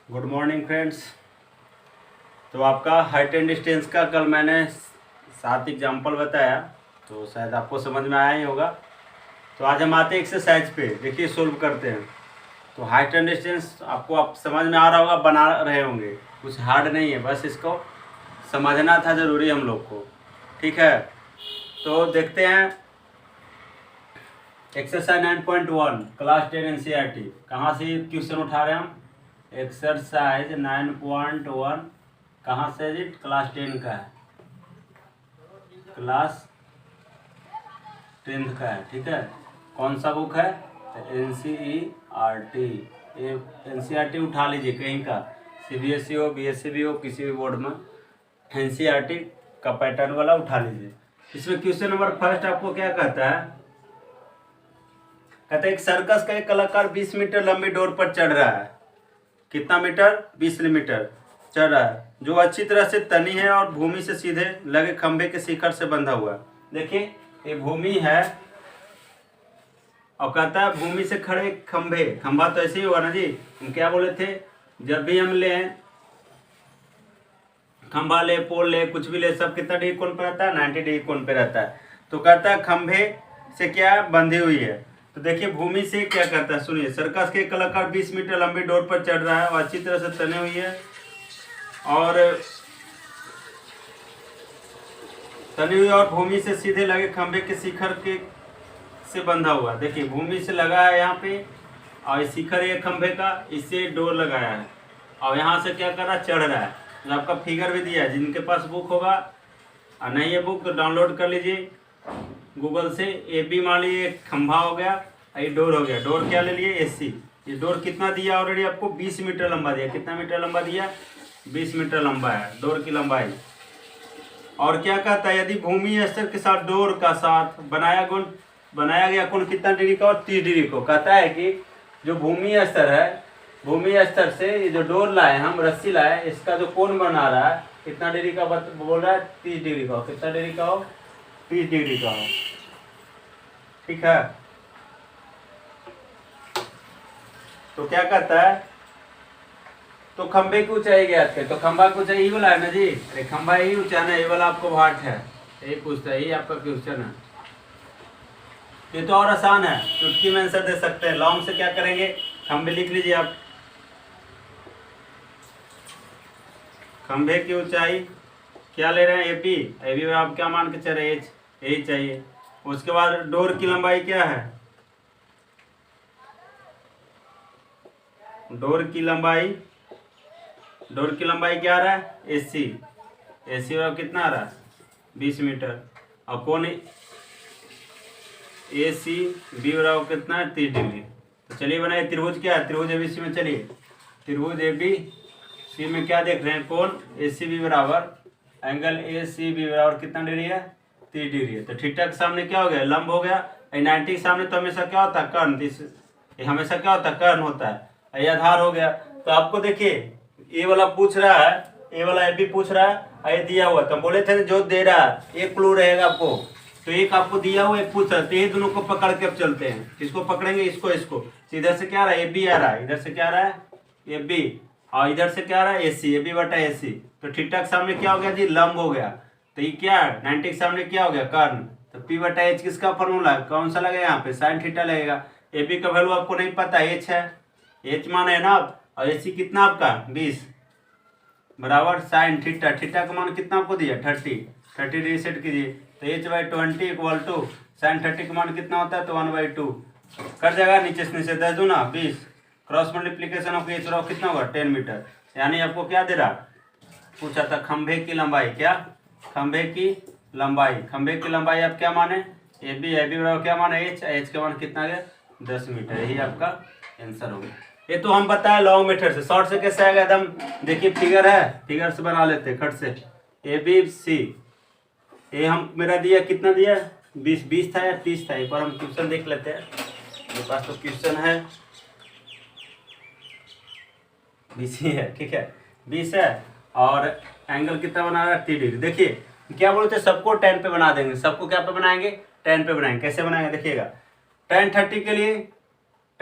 Good morning friends. तो आपका height and distance का कल मैंने 7 एग्जाम्पल बताया, तो शायद आपको समझ में आया ही होगा। तो आज हम आते हैं एक्सरसाइज पे, देखिए सोल्व करते हैं। तो हाइट एंड डिस्टेंस आपको आप समझ में आ रहा होगा, बना रहे होंगे, कुछ हार्ड नहीं है, बस इसको समझना था ज़रूरी हम लोग को। ठीक है, तो देखते हैं एक्सरसाइज 9.1 क्लास 10 एनसीईआरटी। कहाँ से क्वेश्चन उठा रहे हैं हम? एक्सरसाइज 9.1 कहाँ से जी? क्लास 10 का है, क्लास 10th का है। ठीक है, कौन सा बुक है? एनसीईआरटी। एनसीईआरटी उठा लीजिए कहीं का, सीबीएसई हो, बीएसई हो, किसी भी बोर्ड में एनसीईआरटी का पैटर्न वाला उठा लीजिए। इसमें क्वेश्चन नंबर फर्स्ट आपको क्या कहता है? कहता है एक सर्कस का एक कलाकार 20 मीटर लंबी डोर पर चढ़ रहा है। कितना मीटर? 20 मीटर चढ़ रहा है, जो अच्छी तरह से तनी है और भूमि से सीधे लगे खंभे के शिखर से बंधा हुआ है। देखिए ये भूमि है और कहता है भूमि से खड़े खंभे। खंभा तो ऐसे ही होगा ना जी, हम क्या बोले थे? जब भी हम लें खंभा ले, पोल ले, कुछ भी ले, सब कितना डिग्री कोण पे रहता है? 90 डिग्री कोण पे रहता है। तो कहता है खंभे से क्या बंधी हुई है। तो देखिए भूमि से क्या करता है, सुनिए। सर्कस के कलाकार 20 मीटर लंबी डोर पर चढ़ रहा है और अच्छी तरह से तनी हुई है और भूमि से सीधे लगे खंभे के शिखर के से बंधा हुआ। देखिए भूमि से लगा है यहाँ पे, और शिखर ये खंभे का, इससे डोर लगाया है और यहाँ से क्या कर रहा है? चढ़ रहा है। जो आपका फिगर भी दिया है, जिनके पास बुक होगा और नहीं है बुक तो डाउनलोड कर लीजिए गूगल से। ए बी मान लीजिए खंभा हो गया, ये डोर हो गया। डोर क्या ले लिए? एसी। ये डोर कितना दिया ऑलरेडी आपको? 20 मीटर लंबा दिया। कितना मीटर लंबा दिया? 20 मीटर लंबा है डोर की लंबाई। और क्या कहता है? यदि भूमि स्तर के साथ डोर का साथ बनाया गया कोण कितना डिग्री का? और 30 डिग्री को। कहता है कि जो भूमि स्तर है, भूमि स्तर से ये जो डोर लाए हम, रस्सी लाए, इसका जो कोण बना रहा है कितना डिग्री का बोल रहा है? 30 डिग्री का हो। कितना डिग्री का हो? 30 डिग्री का हो। ठीक है, तो क्या कहता है? तो खंबे की ऊंचाई ज्ञात है। तो खंबा की ऊंचाई यही वाला है ना जी? अरे खंबा यही ऊंचा है ना, ये वाला आपको भाट है, यही पूछता है, यही आपका क्वेश्चन है। ये तो और आसान है, चुटकी में आंसर दे सकते हैं। लॉन्ग से क्या करेंगे? खंबे लिख लीजिए आप। खंबे की ऊंचाई क्या ले रहे हैं? एपी। एपी में आप क्या मान के चल रहे? एच, यही चाहिए। उसके बाद डोर की लंबाई क्या है? डोर की लंबाई क्या आ रहा है? एसी। एसी में कितना आ रहा है? 20 मीटर। और कौन ए सी बी बराबर कितना है? 30 डिग्री। तो चलिए बनाइए त्रिभुज। क्या है? त्रिभुज एबीसी में। चलिए त्रिभुज ए बी सी में क्या देख रहे हैं? कौन ए सी बी बराबर, एंगल ए सी बी बराबर कितना डिग्री है? 30 डिग्री है। तो थीटा के सामने क्या हो गया? लंब हो गया। 90 के सामने तो हमेशा क्या होता है? कर्ण। ये हमेशा क्या होता है? कर्ण होता है। ये आधार हो गया। तो आपको देखिए ए वाला पूछ रहा है, ए वाला ए बी पूछ रहा है, ये दिया हुआ। तो बोले थे जो दे रहा है एक क्लू रहेगा आपको। तो एक आपको दिया हुआ, एक पूछ रहा है, तो ये दोनों को पकड़ के अब चलते हैं। किसको पकड़ेंगे? इसको। तो इधर से क्या आ रहा है? ए बी आ रहा है। इधर से क्या आ रहा है? A B. और इधर से क्या आ रहा है? ए सी। ए बी बटा ए सी। तो थीटा के सामने क्या हो गया जी? लंब हो गया। तो ये क्या है? 90 के सामने क्या हो गया? कर्ण। तो पी बटा एच किसका फॉर्मूला है? कौन सा लगेगा यहाँ पे? साइन थीटा लगेगा। ए बी का वैल्यू आपको नहीं पता, एच है, एच मान है ना आप। और ए सी कितना आपका? 20 बराबर साइन थीटा। थीटा का मान कितना आपको दिया? 30 डिग्री सेट कीजिए। तो H by 20 equal to sine 30 का मान कितना होता है? तो 1/2 कर जाएगा। नीचे से नीचे 10 दूना 20, cross multiplication of H raw कितना होगा? 10 मीटर। यानी आपको क्या दे रहा? पूछा था खंभे की लंबाई। क्या? खंभे की लंबाई। खंभे की लंबाई आप क्या माने? ए बी बराबर क्या माने? एच। एच का मान कितना गया? 10 मीटर। यही आपका आंसर होगा। ये तो हम बताए लॉन्ग मेथड से। शॉर्ट से कैसे आएगा एकदम? देखिए फिगर है, फिगर से बना लेते हैं खट से। ए बी सी, ये हम मेरा दिया कितना दिया? 20 था या 30 था? एक बार हम क्वेश्चन देख लेते हैं। मेरे पास तो क्वेश्चन है 20 ही है। ठीक है, 20 है और एंगल कितना बना रहा है? 30 डिग्री। देखिए क्या बोलते हैं, सबको 10 पे बना देंगे। सबको क्या पे बनाएंगे? 10 पे बनाएंगे। कैसे बनाएंगे देखिएगा। tan 30 के लिए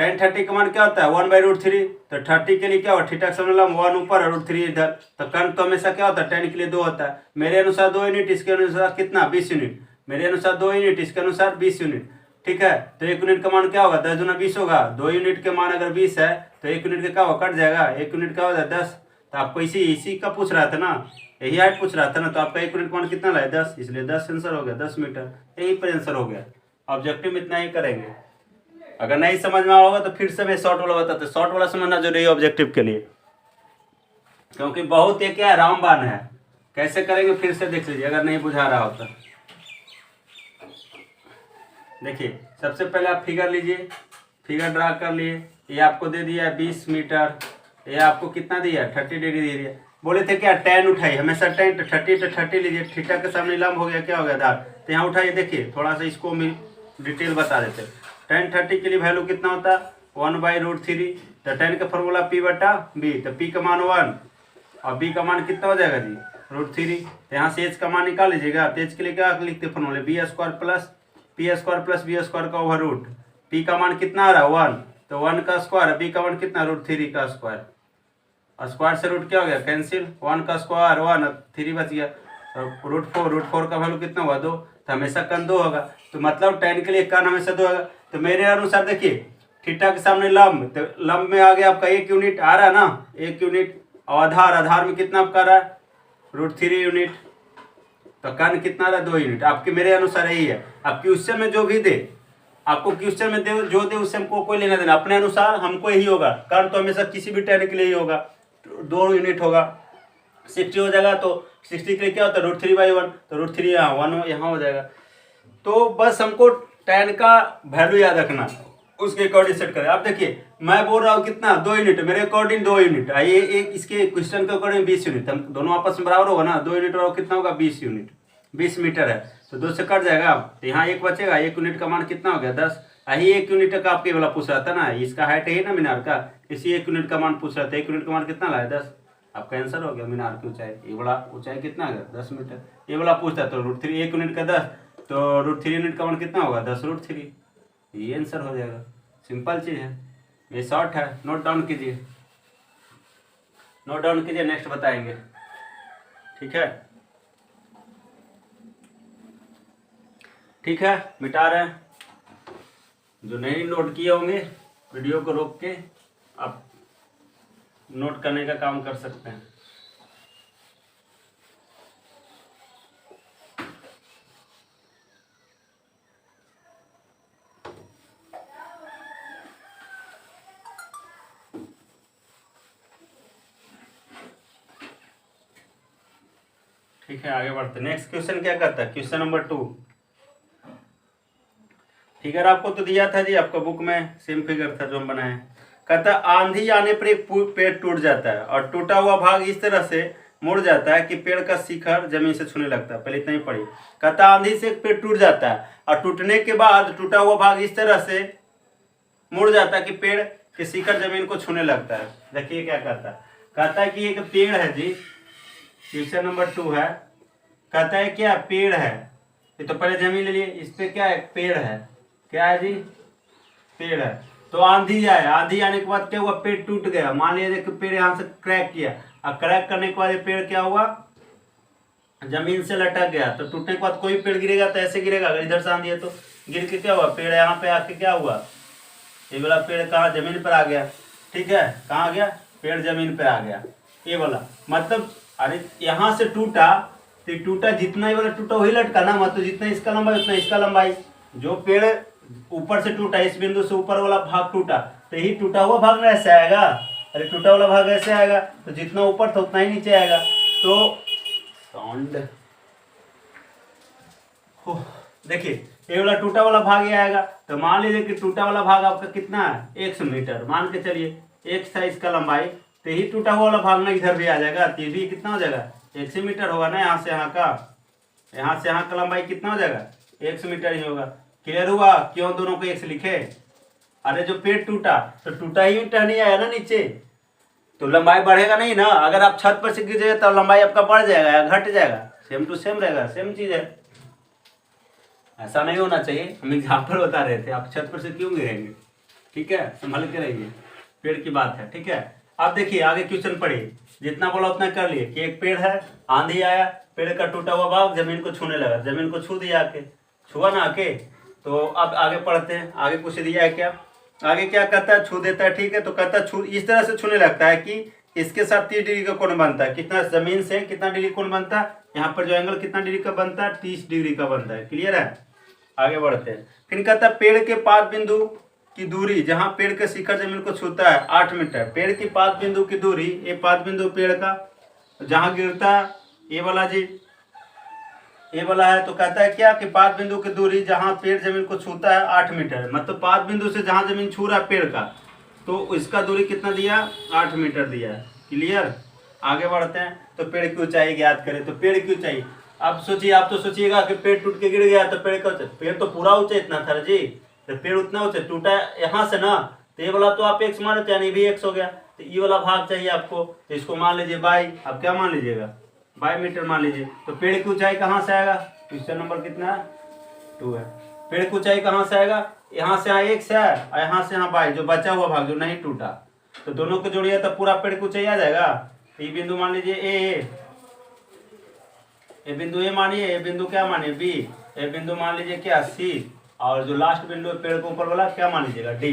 tan 30 का मान क्या होता है 1/√3। तो 30 के लिए क्या होगा, थीटा का सामने लंब 1 ऊपर और √3 इधर। तो कर्ण तो हमेशा क्या होता है, tan के लिए 2 होता है। मेरे अनुसार 2 यूनिट, इसके अनुसार कितना 20 यूनिट। मेरे अनुसार 2 यूनिट, इसके अनुसार 20 यूनिट। ठीक है, तो 1 यूनिट का मान क्या होगा, 10 गुना 20 होगा। 2 यूनिट के मान अगर 20 है तो 1 यूनिट का क्या होगा, कट जाएगा। 1 यूनिट का हो जाए 10। तो आपको इसी का पूछ रहा था ना, यही हाइट पूछ रहा था ना। तो आपका 1 यूनिट का मान कितना लाए 10, इसलिए 10 आंसर हो गया, 10 मीटर। यही पर आंसर हो गया। ऑब्जेक्टिव में इतना ही करेंगे। अगर नहीं समझ में होगा तो फिर से मैं शॉर्ट वाला बताता हूँ। शॉर्ट वाला समझना जरूरी है ऑब्जेक्टिव के लिए, क्योंकि बहुत एक क्या रामबाण है। कैसे करेंगे फिर से देख लीजिए अगर नहीं बुझा रहा होता। देखिए सबसे पहले आप फिगर लीजिए, फिगर ड्रा कर लिए। ये आपको दे दिया है 20 मीटर, ये आपको कितना दिया है 30 डिग्री दे दिया। बोले थे क्या tan उठाइए, हमेशा tan 30 तो 30 लीजिए। थीटा के सामने लंब हो गया, क्या हो गया आधार। तो यहाँ उठाइए, देखिए थोड़ा सा इसको भी डिटेल बता देते। tan 30 के लिए वैल्यू कितना होता है 1/√3। तो tan का फॉर्मूला P/B। तो P का मान 1 और B का मान कितना हो जाएगा जी √3। तो यहाँ से H का मान निकाल लीजिएगा। तो H के लिए क्या लिखते फॉर्मूले B² प्लस P² का ओवर रूट। P का मान कितना आ रहा है 1, तो 1 का स्क्वायर, B का मान कितना √3 का स्क्वायर। और स्क्वायर से रूट क्या हो गया कैंसिल, 1 का स्क्वायर 1, 3 बच गया। √4 का वैल्यू कितना हुआ 2। तो हमेशा कन 2 होगा। तो मतलब tan के लिए कन हमेशा 2 होगा। तो मेरे अनुसार देखिए थीटा के सामने लंब, तो लंब में आ गया आपका 1 यूनिट आ रहा है ना, 1 यूनिट। और आधार में कितना आपका रहा है √3 यूनिट। तो कर्ण कितना रहा 2 यूनिट। आपके मेरे अनुसार यही है। आप क्वेश्चन में जो भी दे, आपको क्वेश्चन में दे जो दे उससे हमको कोई लेना देना, अपने अनुसार हमको यही होगा। कर्ण तो हमेशा किसी भी tan के लिए ही होगा, 2 यूनिट होगा। 60 हो जाएगा तो 60 के लिए क्या होता है √3/1, तो √3 यहाँ 1 यहाँ हो जाएगा। तो बस हमको tan का वैल्यू याद रखना, उसके अकॉर्डिंग सेट करें। आप देखिए मैं बोल रहा हूँ कितना 2 यूनिट, मेरे अकॉर्डिंग 2 यूनिट। आइए एक इसके क्वेश्चन के अकॉर्डिंग 20 यूनिट, हम दोनों आपस में बराबर होगा ना। 2 यूनिट और कितना होगा 20 यूनिट। 20 मीटर है तो 2 से कट जाएगा। तो यहाँ 1 बचेगा। 1 यूनिट का मान कितना हो गया 10। यही 1 यूनिट का आपके वाला पूछ रहा था ना, इसका हाइट है ना मीनार का, इसी 1 यूनिट का मान पूछ रहा था। 1 यूनिट का मान कितना लाया 10। आपका आंसर हो गया मीनार की ऊंचाई। ये वाला ऊंचाई कितना है 10 मीटर। ये वाला पूछता तो √3, 1 यूनिट का 10, तो √3 यूनिट का मान कितना होगा 10√3। ये आंसर हो जाएगा। सिंपल चीज है, ये शॉर्ट है। नोट डाउन कीजिए, नोट डाउन कीजिए, नेक्स्ट बताएंगे। ठीक है, ठीक है, मिटा रहे हैं। जो नहीं नोट किए होंगे वीडियो को रोक के आप नोट करने का काम कर सकते हैं। ठीक है, आगे बढ़ते। नेक्स्ट क्वेश्चन क्या करता है, क्वेश्चन नंबर 2। फिगर आपको तो दिया था जी, आपका बुक में सेम फिगर था जो हम बनाए। कहता है आंधी आने पर एक पेड़ टूट जाता है और टूटा हुआ भाग इस तरह से मुड़ जाता है कि पेड़ का शिखर जमीन से छूने लगता है। पहले इतना ही पढ़िए। कहता है आंधी से एक पेड़ टूट जाता है और टूटने के बाद टूटा हुआ भाग इस तरह से मुड़ जाता है कि पेड़ के शिखर जमीन को छूने लगता है। देखिए क्या कहता है। कहता है कि एक पेड़ है जी, क्वेश्चन नंबर 2 है। कहता है क्या पेड़ है, ये तो पहले जमीन ले लिए, इस पे क्या है पेड़ है, क्या है जी पेड़ है। तो आंधी आए, आंधी आने के बाद क्या हुआ पेड़ टूट गया। मान लीजिए कि पेड़ यहाँ से क्रैक किया और क्रैक करने के बाद ये पेड़ क्या हुआ जमीन से लटक गया। तो टूटने के बाद कोई पेड़ गिरेगा तो ऐसे गिरेगा, अगर इधर से आंधी है तो गिर के क्या हुआ पेड़ यहाँ पे आके क्या हुआ, ये वाला पेड़ कहाँ जमीन पर आ गया। ठीक है, कहाँ आ गया पेड़ जमीन पर आ गया। ये वाला मतलब अरे यहाँ से टूटा तो टूटा, जितना ही वाला टूटा वही लटका ना, मतलब जितना इसका लंबाई उतना इसका लंबाई। जो पेड़ ऊपर से टूटा, इस बिंदु से ऊपर वाला भाग टूटा, तो यही टूटा हुआ भाग ना ऐसे आएगा। अरे टूटा वाला भाग ऐसे आएगा, तो जितना ऊपर था उतना ही नीचे आएगा। तो साउंड देखिए ये वाला टूटा वाला भाग ये आएगा। तो मान लीजिए कि टूटा वाला भाग आपका कितना है 100 मीटर, मान के चलिए 1 था इसका लंबाई, तो यही टूटा हुआ वाला भाग ना इधर भी आ जाएगा। तो ये भी कितना हो जाएगा 100 मीटर होगा ना। यहाँ से यहाँ का, यहाँ से यहाँ का लंबाई कितना हो जाएगा 100 मीटर ही होगा। क्लियर हुआ क्यों दोनों को 1 लिखे। अरे जो पेड़ टूटा तो टूटा ही नहीं आया ना नीचे, तो लंबाई बढ़ेगा नहीं ना। अगर आप छत पर से गिर जाए तो लंबाई आपका बढ़ जाएगा या घट जाएगा, सेम टू सेम रहेगा, सेम चीज है। ऐसा नहीं होना चाहिए, हम एग्जाम्पल बता रहे थे। आप छत पर से क्यों गिरेंगे, ठीक है, संभल के रहिए, पेड़ की बात है। ठीक है, अब देखिए आगे क्वेश्चन पढ़िए, जितना बोला उतना कर लिए कि एक पेड़ है, आंधी आया, पेड़ का टूटा हुआ भाग जमीन को छूने लगा, जमीन को छू दिया, आके छुआ ना आके। तो अब आगे पढ़ते हैं, आगे कुछ दिया है क्या, आगे क्या कहता है, छू देता है। ठीक है, तो कहता है छू इस तरह से छूने लगता है कि इसके साथ 30 डिग्री का कोण बनता है। कितना, जमीन से कितना डिग्री कोण बनता है, यहाँ पर जो एंगल कितना डिग्री का बनता है, 30 डिग्री का बनता है। क्लियर है, आगे बढ़ते हैं। फिर कहता है पेड़ के पाद बिंदु की दूरी, जहां पेड़ के शिखर जमीन को छूता है 8 मीटर। पेड़ की पाद बिंदु की दूरी, ये पाद बिंदु पेड़ का जहां गिरता है, ये वाला जी, ये वाला है। तो कहता है क्या कि पाद बिंदु की दूरी जहां पेड़ जमीन को छूता है 8 मीटर, मतलब पाद बिंदु से जहां जमीन छू रहा है पेड़ का, तो इसका दूरी कितना दिया, 8 मीटर दिया है। क्लियर, आगे बढ़ते हैं। तो पेड़ की ऊंचाई ज्ञात करें, तो पेड़ की ऊंचाई, अब सोचिए, आप तो सोचिएगा कि पेड़ टूट के गिर गया तो पेड़ का, पेड़ तो पूरा ऊंचा इतना था जी, तो पेड़ उतना ऊंचा टूटा यहाँ से ना, तो ये वाला तो आप एक्स मान लेते हैं, ये भी एक्स हो गया, तो ये वाला भाग चाहिए आपको, तो इसको मान लीजिए बाई, आप क्या मान लीजिएगा, बाई मीटर मान लीजिए। तो पेड़ की ऊंचाई कहाँ से आएगा, क्वेश्चन नंबर कितना है, 2 है। पेड़ की ऊंचाई कहाँ से आएगा, यहाँ से यहाँ एक्स है और यहाँ से यहाँ बाई, जो बचा हुआ भाग जो नहीं टूटा, तो दोनों को जोड़िए तो पूरा पेड़ की ऊंचाई आ जाएगा। तो ये बिंदु मान लीजिए ए बिंदु ए मानिए, ए बिंदु क्या मानिए बी, ए बिंदु मान लीजिए क्या सी, और जो लास्ट बिंदु है पेड़ के ऊपर वाला क्या मान लीजिएगा डी।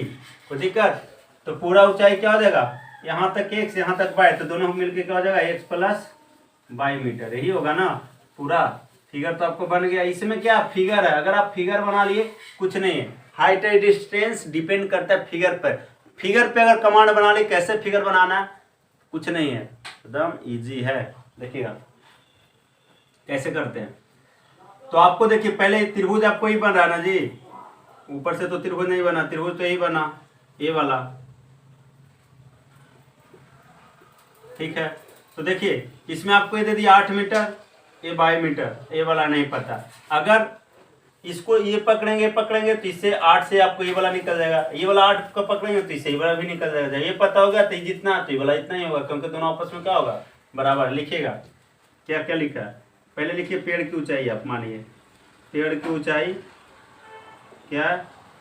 कोई दिक्कत, तो पूरा ऊंचाई क्या हो जाएगा, यहाँ तक एक्स यहाँ तक बाई, तो दोनों मिलके क्या हो जाएगा, एक्स प्लस बाई मीटर, यही होगा ना पूरा। फिगर तो आपको बन गया। इसमें क्या फिगर है, अगर आप फिगर बना लिए कुछ नहीं है, हाइट एंड डिस्टेंस डिपेंड करता है फिगर पर। फिगर पे अगर कमांड बना ली, कैसे फिगर बनाना है, कुछ नहीं है, एकदम इजी है। देखिएगा कैसे करते हैं। तो आपको देखिए पहले त्रिभुज आपको ही बन रहा है ना जी, ऊपर से तो त्रिभुज नहीं बना, त्रिभुज तो यही बना, ये वाला। ठीक है, तो देखिए इसमें आपको ये दे दिया 8 मीटर, ये 22 मीटर, ये वाला नहीं पता। अगर इसको ये पकड़ेंगे तो इससे 8 से आपको ये वाला निकल जाएगा, ये वाला 8 को पकड़ेंगे तो इससे ये वाला भी निकल जाएगा। ये पता होगा तो जितना, तो ये वाला इतना ही होगा, क्योंकि दोनों आपस में क्या होगा, बराबर। लिखिएगा क्या क्या लिखा है, पहले लिखिए पेड़ की ऊंचाई, आप मानिए पेड़ की ऊंचाई क्या है,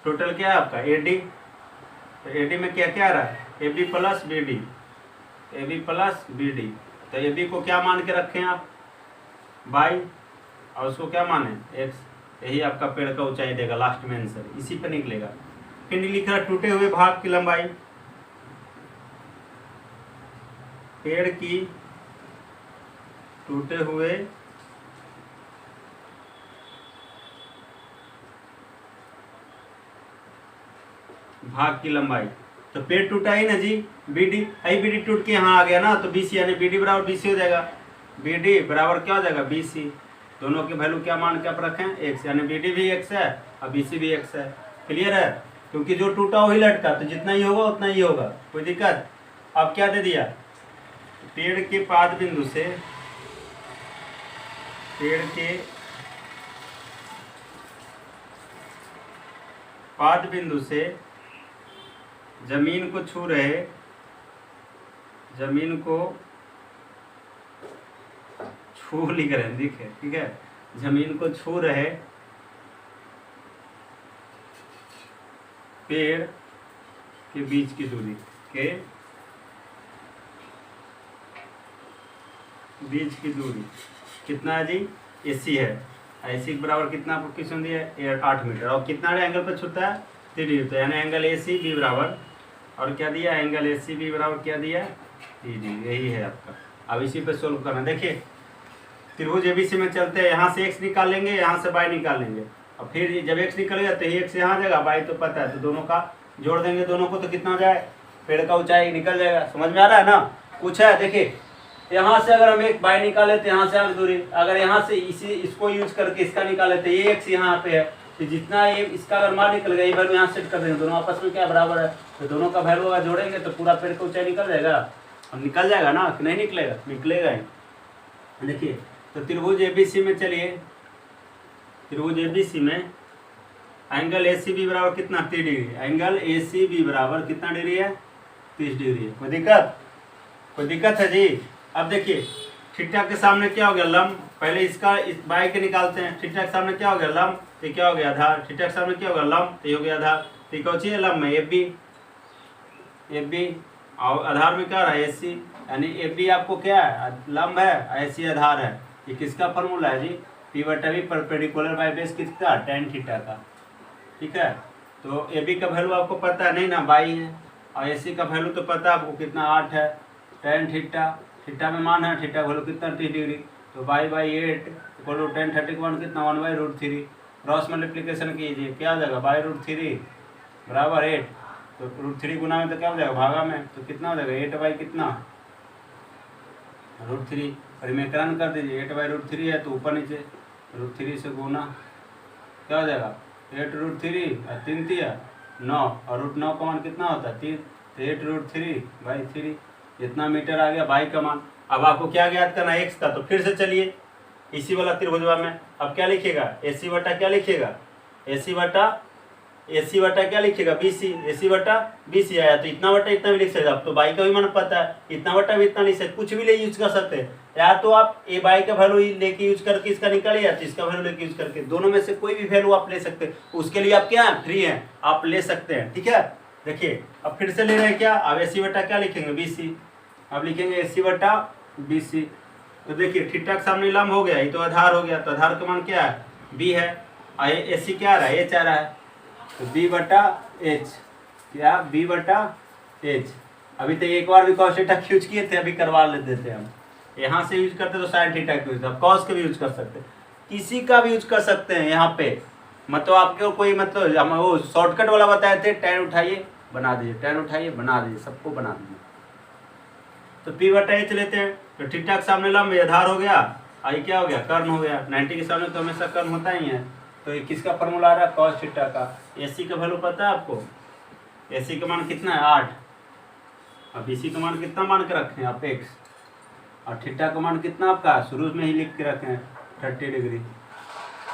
टोटल क्या है आपका एडी, तो एडी में क्या क्या आ रहा है, A B plus B D, A B plus B D. तो ए बी को क्या मान के रखें आप, बाई, और उसको क्या माने एक्स, यही आपका पेड़ का ऊंचाई देगा, लास्ट में आंसर इसी पे निकलेगा। फिर लिख रहा टूटे हुए भाग की लंबाई, पेड़ की टूटे हुए भाग की लंबाई, तो पेड़ टूटा ही ना जी, बीडी, आई बीडी टूट के यहाँ आ गया ना, तो बीसी यानी बीडी बराबर बीसी हो जाएगा, बीडी बराबर क्या हो जाएगा बीसी। दोनों की वैल्यू क्या मान के आप रखें, एक्स, यानी बीडी भी एक्स है और बीसी भी एक्स है। क्लियर है, क्योंकि जो टूटा वही लटका, तो जितना ही होगा उतना ही होगा, कोई दिक्कत। अब क्या दे दिया, पेड़ के पाद बिंदु से, पेड़ के पाद बिंदु से जमीन को छू रहे, जमीन को छू लिख रहे हैं, दिखे ठीक है, जमीन को छू रहे पेड़ के बीच की दूरी, के बीच की दूरी कितना है जी, एसी है, एसी के बराबर कितना आपको क्वेश्चन दिया है 8 मीटर, और कितना एंगल पर छूता है 3 डिग्री, तो यानी एंगल ए सी बी बराबर, और क्या दिया एंगल ए सी बी बराबर क्या दिया 3 डिग्री, यही है आपका। अब इसी पे सोल्व करना। देखिए त्रिभुज एबीसी में चलते हैं, यहाँ से एक्स निकाल लेंगे, यहाँ से बाई निकाल लेंगे, और फिर जब एक्स निकलेगा तो ही एक्स यहाँ आ जाएगा, बाई तो पता है, तो दोनों का जोड़ देंगे दोनों को, तो कितना हो जाए, पेड़ का ऊंचाई निकल जाएगा। समझ में आ रहा है ना, कुछ है। देखिए यहाँ से अगर हम एक बाई निकाले तो यहाँ से आगे दूरी, अगर यहाँ से इसको यूज करके इसका निकाले तो ये एक्स यहाँ पे है, तो जितना ये इसका अगर मान निकल गया, ये वैल्यू यहाँ सेट कर देंगे, दोनों आपस में क्या बराबर है, तो दोनों का वैल्यू अगर जोड़ेंगे तो पूरा पेड़ का ऊंचाई निकल जाएगा। अब निकल जाएगा ना कि नहीं निकलेगा, निकलेगा ही। देखिए तो त्रिभुज एबीसी में चलिए, त्रिभुज एबीसी में एंगल ए सी बी बराबर कितना 30 degree, angle A C B बराबर कितना डिग्री है 30 डिग्री है। कोई दिक्कत, कोई दिक्कत है जी। अब देखिए थीटा के सामने क्या हो गया लंब, पहले इसका इस बाई के निकालते हैं, थीटा के सामने क्या हो गया लंब, तो क्या हो गया आधार, थीटा के सामने क्या हो गया लंब, तो ये हो गया आधार, तो कौन सी है लंब में एफ बी, एफ बी, और आधार में क्या रहा है AC, यानी एफ बी आपको क्या है, लंब है, AC आधार है। ये किसका फॉर्मूला है जी, पी बटा वी परपेंडिकुलर बाय बेस किसका, tan थीटा का। ठीक है, तो ए बी का वैल्यू आपको पता है नहीं ना, 22 है, और AC का वैल्यू तो पता है आपको कितना, 8 है। tan थीटा, थीटा में मान है, थीटा वैल्यू कितना 30 डिग्री, तो 22/8 इक्वल टू tan 30 का मान कितना 1/√3। क्रॉस मल्टीप्लिकेशन कीजिए, क्या हो जाएगा, बाई√3 बराबर 8, तो √3 गुना में तो क्या हो जाएगा, भागा में, तो कितना हो जाएगा 8 कितना √3, परिमेकरण कर दीजिए, 8/√3 है तो ऊपर नीचे √3 से गुना, क्या हो जाएगा 8√3 और 3 तिया 9, और √9 का मान कितना होता है 3, तो 8√3/3 इतना मीटर आ गया बाई का मान। अब आपको क्या ज्ञात करना है, एक्स का, तो फिर से चलिए इसी वाला त्रिभुजवा में अब क्या लिखिएगा, AC बटा क्या लिखिएगा, AC बटा क्या लिखिएगा, BC, AC बटा BC आया, तो इतना बटा इतना भी लिख सकते, अब तो बाई का भी मान पता है, इतना बटा भी इतना लिख सकते, कुछ भी ले यूज कर सकते हैं, या तो आप ए बाई का वैल्यू लेके यूज करके इसका निकालिए, या तो इसका वैल्यू लेके यूज करके, दोनों में से कोई भी वैल्यू आप ले सकते हैं, उसके लिए आप क्या फ्री हैं, आप ले सकते हैं। ठीक है, देखिए अब फिर से ले रहे हैं क्या, अब AC बटा क्या लिखेंगे, BC, अब लिखेंगे AC बटा BC, तो देखिए थीटा के सामने लंब हो गया, ये तो आधार हो गया, तो आधार का मान क्या है, B है, और AC क्या आ रहा है, H आ रहा है, तो B बटा H, क्या B बटा H। अभी तो एक बार भी cos थीटा यूज किए थे, अभी करवा लेते थे हम, यहाँ से यूज करते तो sin थीटा का यूज, अब cos का भी यूज कर सकते, किसी का भी यूज कर सकते हैं यहाँ पे, मतलब आपके कोई मतलब हम वो शॉर्टकट वाला बताए थे, tan उठाइए बना दीजिए, tan उठाइए बना दीजिए, सबको बना दीजिए। तो P बटा H लेते हैं, तो थीटा के सामने लंब आधार हो गया, आई क्या हो गया, कर्ण हो गया, 90 के सामने तो हमेशा कर्ण होता ही है, तो ये किसका फॉर्मूला आ रहा है, cos थीटा का। AC का वैल्यू पता है आपको, AC का मान कितना है 8, और BC का मान कितना मान के रखे हैं आप x, और थीटा का मान कितना आपका शुरू में ही लिख के रखे हैं 30 डिग्री,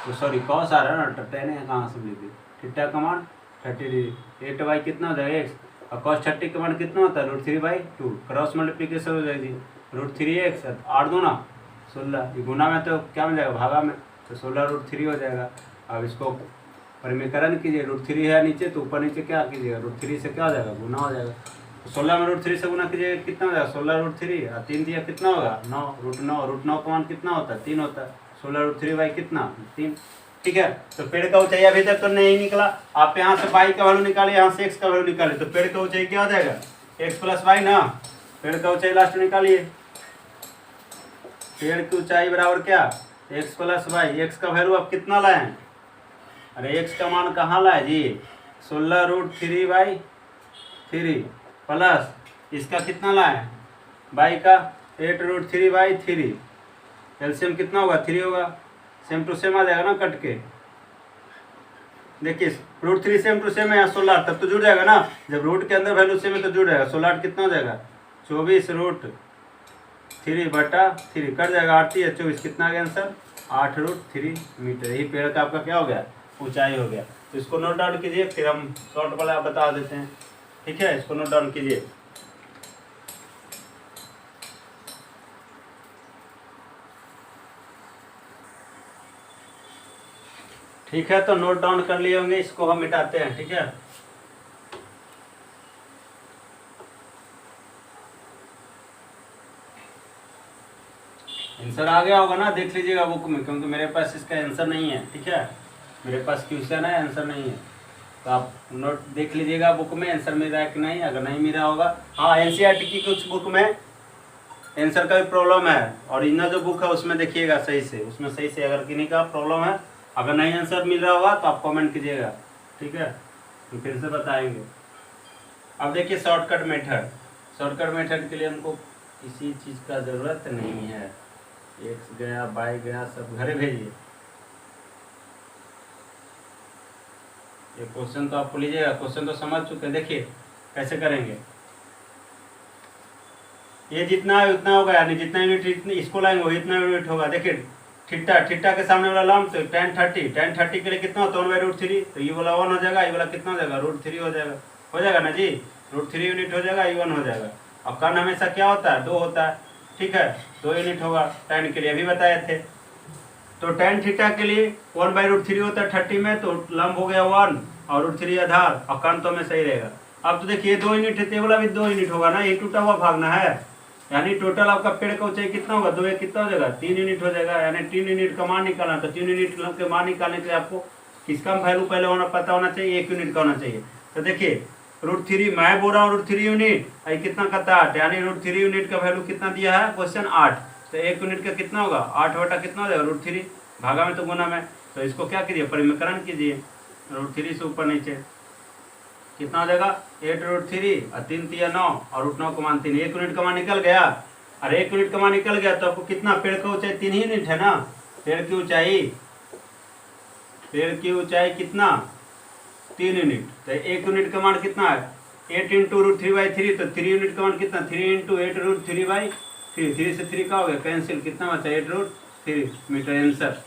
तो सॉरी cos आ रहा है ना, tan है कहाँ से लिखे, थीटा का मान 30 डिग्री, 8 कितना हो जाएगा x, और cos 30 का मान कितना होता है √3/2, क्रॉस मल्टीप्लिकेशन हो जाएगी, √3x 8 दूना 16, ये गुना में तो क्या मिल जाएगा, भागा में, तो 16√3 हो जाएगा। अब इसको परिमेकरण कीजिए, √3 है नीचे तो ऊपर नीचे क्या कीजिएगा, √3 से क्या हो जाएगा, गुना हो जाएगा, तो 16 में √3 से गुना कीजिए कितना हो जाएगा, 16√3 और 3 दिया कितना होगा 9, √9 का मान कितना होता है 3 होता है, 16√3 कितना 3। ठीक है, तो पेड़ का ऊंचाई अभी तक तो नहीं निकला, आप यहाँ से बाई का वैल्यू निकाले, यहाँ से एक्स का वैल्यू निकाले, तो पेड़ का ऊंचाई क्या हो जाएगा x + y ना, पेड़ का ऊंचाई लास्ट में निकालिए, पेड़ की ऊंचाई बराबर क्या x + y, x का वैल्यू आप कितना लाए, अरे x का मान कहाँ लाए जी, 16√3/3 प्लस इसका कितना लाए y का 8√3/3, एलसीएम कितना होगा 3 होगा, सेम टू सेम आ जाएगा ना कट के, देखिए √3 सेम टू सेम है, यहाँ 16 तब तो जुड़ जाएगा ना, जब रूट के अंदर वैल्यू सेम है तो जुड़ जाएगा, 16 कितना हो जाएगा 24√3/3 कट जाएगा, 8 या 24 कितना आ गया आंसर 8√3 मीटर, यही पेड़ का आपका क्या हो गया ऊंचाई हो गया। तो इसको नोट डाउन कीजिए, फिर हम शॉर्ट वाला बता देते हैं। ठीक है, इसको नोट डाउन कीजिए। ठीक है, तो नोट डाउन कर लिए होंगे, इसको हम मिटाते हैं। ठीक है, आंसर आ गया होगा ना, देख लीजिएगा बुक में, क्योंकि मेरे पास इसका आंसर नहीं है। ठीक है, मेरे पास क्वेश्चन है, आंसर नहीं है, तो आप नोट देख लीजिएगा बुक में आंसर मिल रहा है कि नहीं, अगर नहीं मिला होगा, हाँ एनसीईआरटी की कुछ बुक में आंसर का भी प्रॉब्लम है, और इनका जो बुक है उसमें देखिएगा सही से, उसमें सही से अगर किन्हीं का प्रॉब्लम है, अगर नहीं आंसर मिल रहा होगा तो आप कमेंट कीजिएगा। ठीक है, तो फिर से बताएंगे। अब देखिए शॉर्टकट मेथड के लिए हमको किसी चीज़ का ज़रूरत नहीं है, एक्स गया बाई गया सब घरे भेजिए। ये क्वेश्चन तो आपको लीजिएगा, क्वेश्चन तो समझ चुके हैं, देखिए कैसे करेंगे। ये जितना है उतना होगा, यानी जितना यूनिट इसको लाएंगे वो इतना यूनिट होगा। देखिए थीटा के सामने वाला लंब तो tan 30 के लिए कितना होता है 1/√3, तो ये वाला 1 हो जाएगा, ये वाला कितना हो जाएगा √3 हो जाएगा ना जी, √3 यूनिट हो जाएगा, ये 1 हो जाएगा। और कर्ण हमेशा क्या होता है 2 होता है। ठीक है, 2 यूनिट होगा tan के लिए, अभी बताए थे। तो tan थीटा के लिए 1/√3 होता है 30 में, तो लंब हो गया 1 और √3 आधार, और कर्ण तो हमें सही रहेगा। अब तो देखिए 2 यूनिट है, टेबल अभी 2 यूनिट होगा ना, ये टूटा हुआ भागना है, यानी टोटल आपका पेड़ का ऊंचाई कितना होगा, 2 कितना हो जाएगा 3 यूनिट हो जाएगा, यानी 3 यूनिट का मान निकालना। तो 3 यूनिट के मान निकालने के लिए आपको किसका वैल्यू पहले होना पता होना चाहिए, 1 यूनिट का होना चाहिए। तो देखिए √3 मैं बोल रहा हूँ √3 यूनिट, ये कितना करता है 8, यानी √3 यूनिट का वैल्यू कितना दिया है क्वेश्चन 8। तो 1 यूनिट का कितना होगा 8 बटा कितना हो जाएगा √3, भागा में तो गुना में, तो इसको क्या कीजिए परिमीकरण कीजिए, √3 से ऊपर नीचे कितना हो जाएगा 8√3 और 3 3 9 और √9 का मान 3, 1 यूनिट का मान निकल गया। और 1 यूनिट का मान निकल गया तो आपको कितना, पेड़ का ऊंचाई 3 यूनिट है ना, पेड़ की ऊंचाई कितना 3 यूनिट। तो 1 यूनिट का मान कितना है 8 इंटू √3/3, तो 3 यूनिट का मान कितना 3 इंटू 8√3/3, 3 से 3 का हो गया कैंसिल, कितना बचा 8√3 मीटर आंसर।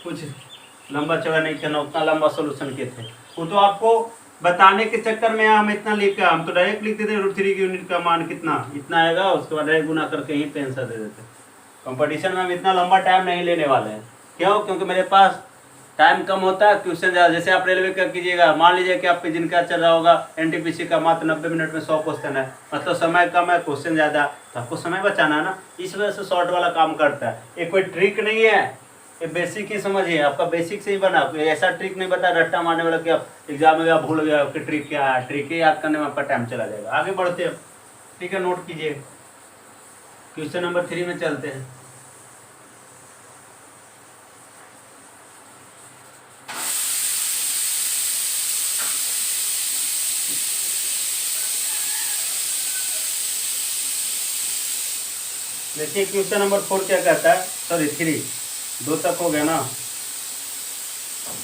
कुछ लंबा चौड़ा नहीं करना, उतना लंबा सोल्यूशन किए थे वो तो आपको बताने के चक्कर में हम इतना लिख हम तो डायरेक्ट लिख देते √3 की यूनिट का मान कितना इतना आएगा, उसके बाद डायरेक्ट गुना करके ही पे आंसर दे देते। कंपटीशन में हम इतना लंबा टाइम नहीं लेने वाले हैं, क्यों, क्योंकि मेरे पास टाइम कम होता है, क्वेश्चन ज़्यादा। जैसे आप रेलवे का कीजिएगा, मान लीजिए कि आपके जिनका चल रहा होगा NTPC का मात्र 90 मिनट में 100 क्वेश्चन है, मतलब समय कम है क्वेश्चन ज़्यादा, तो आपको समय बचाना है ना, इस वजह से शॉर्ट वाला काम करता है। ये कोई ट्रिक नहीं है, ये बेसिक ही समझिए, आपका बेसिक से ही बना, ऐसा ट्रिक नहीं बता रट्टा मारने वाला कि आप एग्जाम में आप भूल गया कि ट्रिक क्या है, ट्रिक ही याद करने में आपका टाइम चला जाएगा। आगे बढ़ते हैं, ठीक है, नोट कीजिए, क्वेश्चन नंबर 3 में चलते हैं। देखिए क्वेश्चन नंबर 4 क्या कहता है, सॉरी 3 2 तक हो गया ना,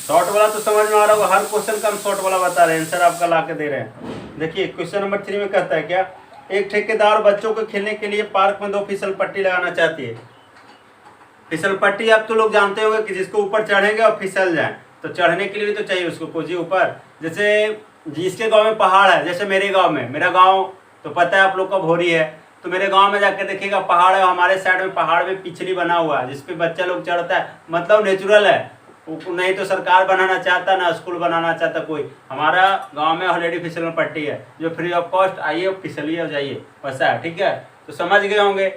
शॉर्ट वाला तो समझ में आ रहा होगा, हर क्वेश्चन का हम शॉर्ट वाला बता रहे हैं, आंसर आपका ला के दे रहे हैं। देखिए क्वेश्चन नंबर 3 में कहता है क्या, एक ठेकेदार बच्चों को खेलने के लिए पार्क में 2 फिसल पट्टी लगाना चाहती है। फिसल पट्टी आप तो लोग जानते होंगे कि जिसको ऊपर चढ़ेंगे और फिसल जाए, तो चढ़ने के लिए भी तो चाहिए उसको कोजी ऊपर। जैसे जिसके गाँव में पहाड़ है, जैसे मेरे गाँव में, मेरा गाँव तो पता है आप लोग का भोरी है, तो मेरे गांव में जाकर देखिएगा पहाड़ है, हमारे साइड में पहाड़ में पिछली बना हुआ है जिसपे बच्चा लोग चढ़ता है, मतलब नेचुरल है, नहीं तो सरकार बनाना चाहता ना स्कूल बनाना चाहता कोई। हमारा गांव में ऑलरेडी फिसल पट्टी है जो फ्री ऑफ कॉस्ट, आइए फिसलिए और जाइए, वैसा है, ठीक है। तो समझ गए होंगे,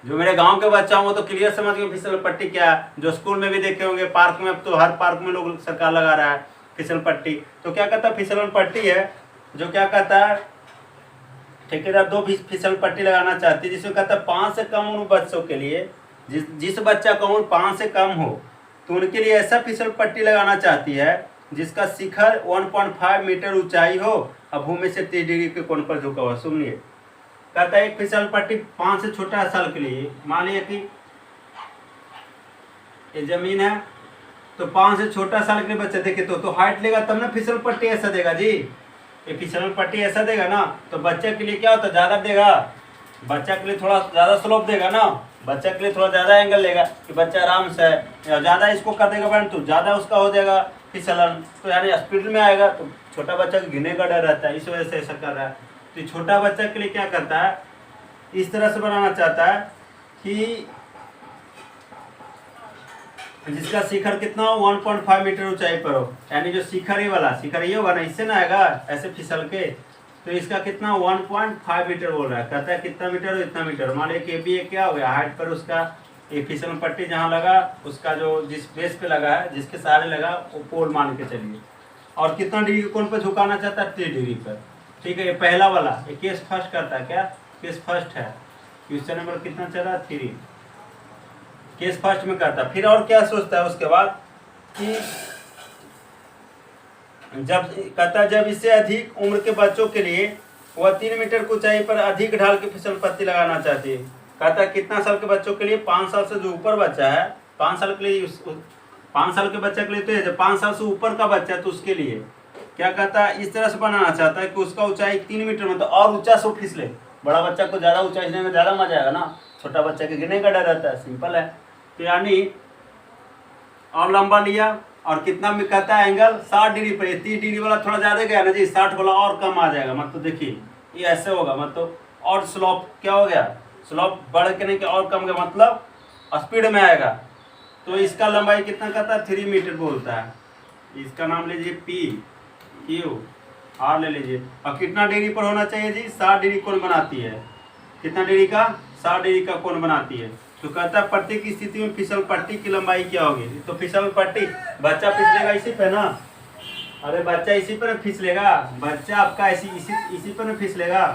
जो मेरे गाँव के बच्चा होंगे तो क्लियर समझ गए फिसल पट्टी क्या है। जो स्कूल में भी देखे होंगे, पार्क में, अब तो हर पार्क में लोग सरकार लगा रहा है फिसल पट्टी। तो क्या कहता है फिसल पट्टी है जो क्या कहता है ठेकेदार 2 फिसल पट्टी लगाना चाहती है, जिसमें कहता है 5 से कम उन बच्चों के लिए, जिस बच्चा का उम्र 5 से कम हो तो उनके लिए ऐसा फिसल पट्टी लगाना चाहती है जिसका शिखर 1.5 मीटर ऊंचाई हो और भूमि से 30 डिग्री के कोण पर झुका हुआ। सुनिए, कहता है एक फिसल पट्टी 5 से छोटा साल के लिए, मान लीजिए कि ये जमीन है तो 5 से छोटा साल के लिए बच्चा देखे तो हाइट लेगा तब ना फिसल पट्टी ऐसा देगा जी। ये फिसल पट्टी ऐसा देगा ना तो बच्चे के लिए क्या होता है, ज़्यादा देगा, बच्चा के लिए थोड़ा ज़्यादा स्लोप देगा ना, बच्चा के लिए थोड़ा ज़्यादा एंगल लेगा कि बच्चा आराम से है, या ज़्यादा इसको कर देगा बैंड तो ज़्यादा उसका हो जाएगा फिसलन, तो यानी स्पीड में आएगा, तो छोटा बच्चा को गिरने का डर रहता है, इस वजह से ऐसा कर रहा है। तो छोटा बच्चा के लिए क्या करता है, इस तरह से बनाना चाहता है कि जिसका शिखर कितना हो 1.5 मीटर ऊंचाई पर हो, यानी जो शिखर ही वाला शिखर ये होगा ना, इससे ना आएगा ऐसे फिसल के, तो इसका कितना 1.5 मीटर बोल रहा है। कहता है कितना मीटर हो, इतना मीटर। मान लीजिए कि ये क्या हो गया हाइट पर उसका, ये फिसल पट्टी जहाँ लगा उसका जो जिस बेस पे लगा है, जिसके सहारे लगा वो पोल मान के चलिए, और कितना डिग्री के कोण पर झुकाना चाहता है 30 डिग्री पर, ठीक है। ये पहला वाला ये केस फर्स्ट करता है, क्या केस फर्स्ट है, क्वेश्चन नंबर कितना चल रहा है 3, केस फर्स्ट में करता। फिर और क्या सोचता है उसके बाद कि जब कहता है जब इससे अधिक उम्र के बच्चों के लिए वह 3 मीटर की ऊंचाई पर अधिक ढाल की फिसल पट्टी लगाना चाहती है। कहता है कितना साल के बच्चों के लिए, 5 साल से जो ऊपर बच्चा है, 5 साल के लिए, 5 साल के बच्चे के लिए, तो है जब 5 साल से ऊपर का बच्चा है तो उसके लिए क्या कहता है, इस तरह से बनाना चाहता है कि उसका ऊंचाई 3 मीटर में, तो और ऊंचा से फिसले। बड़ा बच्चा को ज़्यादा ऊंचाई में ज़्यादा मजा आएगा ना, छोटा बच्चा के गिरने का डर रहता है, सिंपल है। तो यानी और लंबा लिया, और कितना में कहता है एंगल 60 डिग्री पर, 30 डिग्री वाला थोड़ा ज़्यादा गया ना जी, 60 वाला और कम आ जाएगा, मतलब देखिए ये ऐसे होगा, मतलब और स्लोप क्या हो गया, स्लोप बढ़ के नहीं कि और कम गया, मतलब स्पीड में आएगा। तो इसका लंबाई कितना कहता है 3 मीटर बोलता है, इसका नाम लीजिए पी क्यू आर ले लीजिए। और कितना डिग्री पर होना चाहिए जी? 60 डिग्री कोण बनाती है। कितना डिग्री का? 60 डिग्री का कोण बनाती है। तो कहता है प्रत्येक स्थिति में फिसल पट्टी की लंबाई क्या होगी? तो फिसल पट्टी बच्चा फिसलेगा इसी पे ना। अरे बच्चा इसी पर फिसलेगा, बच्चा आपका इसी पर फिसलेगा।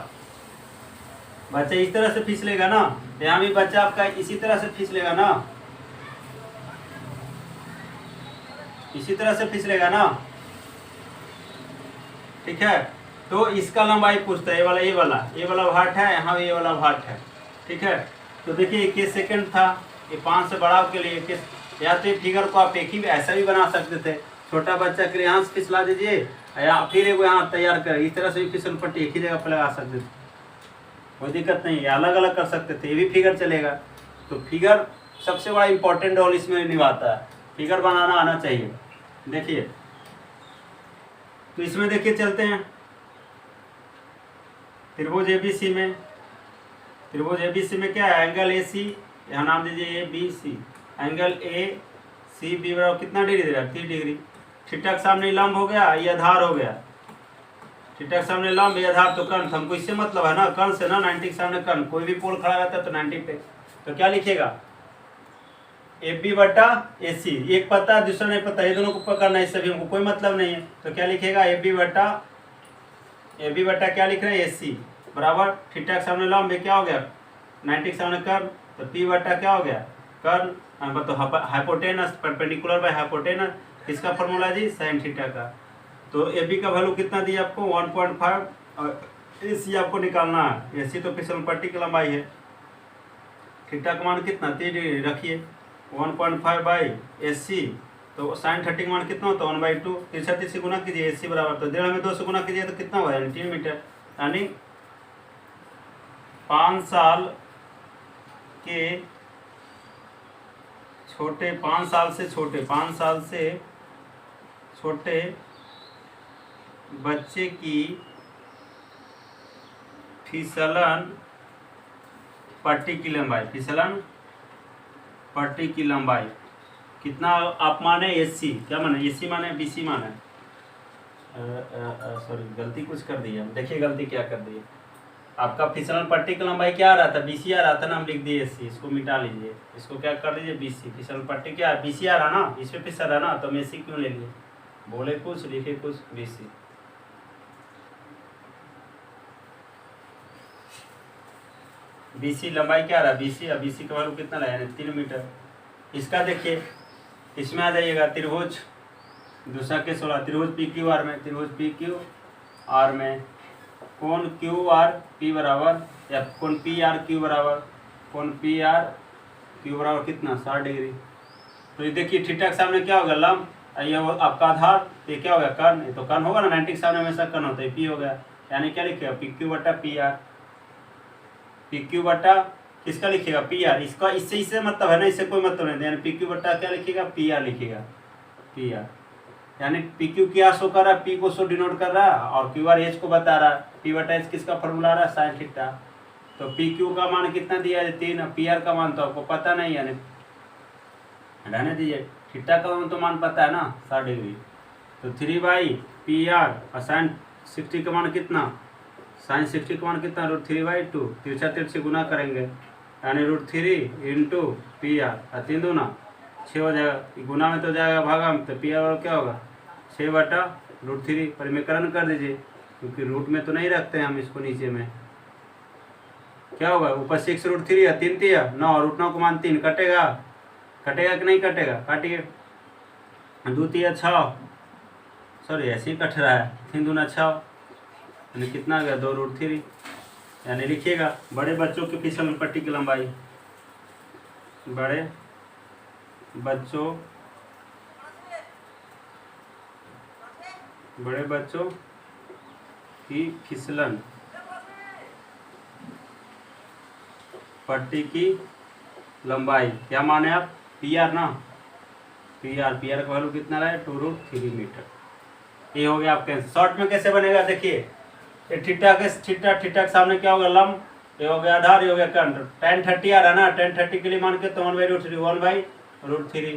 बच्चा इस तरह से फिसलेगा ना, यहाँ भी बच्चा आपका इसी तरह से फिसलेगा ना, इसी तरह से फिसलेगा ना। ठीक है, तो इसका लंबाई पूछता है। ये वाला भाट है, यहाँ ये वाला भाट है। ठीक है, तो देखिए 21 सेकंड था, ये 5 से बड़ा के लिए 21। या तो ये फिगर को आप एक ही ऐसा भी बना सकते थे, छोटा बच्चा के लिए यहाँ से फिसला दीजिए, या फिर एक यहाँ तैयार कर इस तरह से फिसल पट्टी एक ही जगह पर लगा सकते थे, कोई दिक्कत नहीं है। अलग अलग कर सकते थे, ये भी फिगर चलेगा। तो फिगर सबसे बड़ा इंपॉर्टेंट रोल इसमें निभाता है, फिगर बनाना आना चाहिए। देखिए, तो इसमें देखिए चलते हैं त्रिभुज एबीसी में। त्रिभुज एबीसी में क्या है? एंगल ए सी, यहाँ नाम दीजिए A B C. Angle A C B बराबर कितना डिग्री दे रहा है? 30 डिग्री। थीटा के सामने लंब हो गया, ये आधार हो गया। थीटा के सामने लंब, ये आधार, तो कर्ण। हमको इससे मतलब है ना, कर्ण से ना, 90 के सामने कर्ण। कोई भी पोल खड़ा रहता है तो 90 पे। तो क्या लिखेगा? ए बी बटा ए सी। एक पता है, दूसरा नहीं पता, ये दोनों को पकड़ना है, इससे भी हमको कोई मतलब नहीं है। तो क्या लिखेगा? ए बी बटा क्या लिख रहे हैं? ए सी बराबर थीटा के सामने लंब, क्या हो गया? 90 के सामने कर्ण, तो पी बटा क्या हो गया? कर्ण। तो हाइपोटेनस, परपेंडिकुलर बाय हाइपोटेनस। किसका फॉर्मूला जी? साइन थीटा का। तो ए बी का वैल्यू कितना दिया आपको? 1.5, और ए सी आपको निकालना है। ए सी तो फिसल पट्टी की लंबाई है। थीटा का मान कितना? 30 डिग्री रखिए, 1.5 बाई ए सी। तो साइन 30 का मान कितना होता है? 1/2। 30 से गुना कीजिए, ए सी बराबर, तो 1.5 में 2 से गुना कीजिए तो कितना हुआ? यानी 3 मीटर। यानी 5 साल के छोटे, 5 साल से छोटे, 5 साल से छोटे बच्चे की फिसलन पट्टी की लंबाई, फिसलन पट्टी की लंबाई कितना आप माने? एसी। क्या माने? एसी माने? बीसी माने? सॉरी, गलती कुछ कर दी है। देखिए गलती क्या कर दी है। आपका फिसलन पट्टी की लंबाई क्या आ रहा था? बीसी आ रहा था ना, हम लिख दिए एसी। इसको मिटा लीजिए, इसको क्या कर लीजिए? बीसी। फिसलन पट्टी क्या है? बीसी आ रहा ना, इस पे फिसल रहा ना, तो हम एसी क्यों ले लिए? बोले कुछ, लिखे कुछ, बीसी। बीसी लंबाई क्या रहा? बीसी। अब बीसी का वैल्यू कितना रहा? यानी 3 मीटर। इसका देखिए, इसमें आ जाइएगा त्रिभुज दूसरा के 16, त्रिभुज पी क्यू आर में, त्रिभुज पी क्यू आर में कोण क्यू आर पी बराबर, या कोण पी आर क्यू बराबर, कोण पी आर क्यू बराबर कितना? 60 डिग्री। तो ये देखिए थीटा के सामने क्या होगा? लंब, ये आपका आधार, ये क्या होगा? कर्ण। तो कर्ण होगा ना, 90 के सामने हमेशा कर्ण होता है, पी हो गया। यानी क्या लिखेगा? पी क्यू बटा पी आर। पी क्यू बटा किसका लिखेगा? P R. इसका इससे मतलब है ना, इससे कोई मतलब नहीं। यानी पी क्यू बटा क्या लिखेगा? पी आर लिखेगा, पी आर। यानी पी क्यू क्या शो कर रहा है? पी को शो डिनोट कर रहा है, और क्यू आर एच को बता रहा है। पी बटा एच किसका फॉर्मूला आ रहा है? Sine theta. तो पी क्यू का मान कितना दिया है? 3। पी आर का मान तो आपको पता नहीं, यानी रहने दीजिए। थीटा का तो मान पता है ना, 60 डिग्री। तो 3/पी आर, और साइन 60 का मान कितना? साइन 60 का मान कितना? √3/2। तिरछा तिरछ से गुना करेंगे, यानी √3 इंटू पी आर, और 3 दूना 6 हो जाएगा। गुना में तो जाएगा भागा में, तो पी आर क्या होगा? 6 बटा √3। परिमेकरण कर दीजिए, क्योंकि रूट में तो नहीं रखते हैं हम इसको, नीचे में क्या होगा? ऊपर 6 √3 है, 3 3 9, √9 का मान 3। कटेगा? कटेगा कि नहीं कटेगा? काटिए। 2 3 6, सॉरी ऐसे ही कट रहा है, 3 दूना 6, यानी कितना आ गया? 2 √3। यानी लिखिएगा बड़े बच्चों की फिसलन पट्टी की लंबाई, बड़े बच्चों की फिसलन पट्टी की लंबाई क्या माने आप? पी आर ना, पी आर का वैल्यू कितना रहा है? 2√3 मीटर। ये हो गया आपके। शॉर्ट में कैसे बनेगा? देखिए, थीटा के सामने क्या होगा? लंब, ये हो गया आधार, ये हो गया कर्ण। tan 30 आ रहा है ना, tan 30 के लिए मान के तो 1/√3, 1/√3।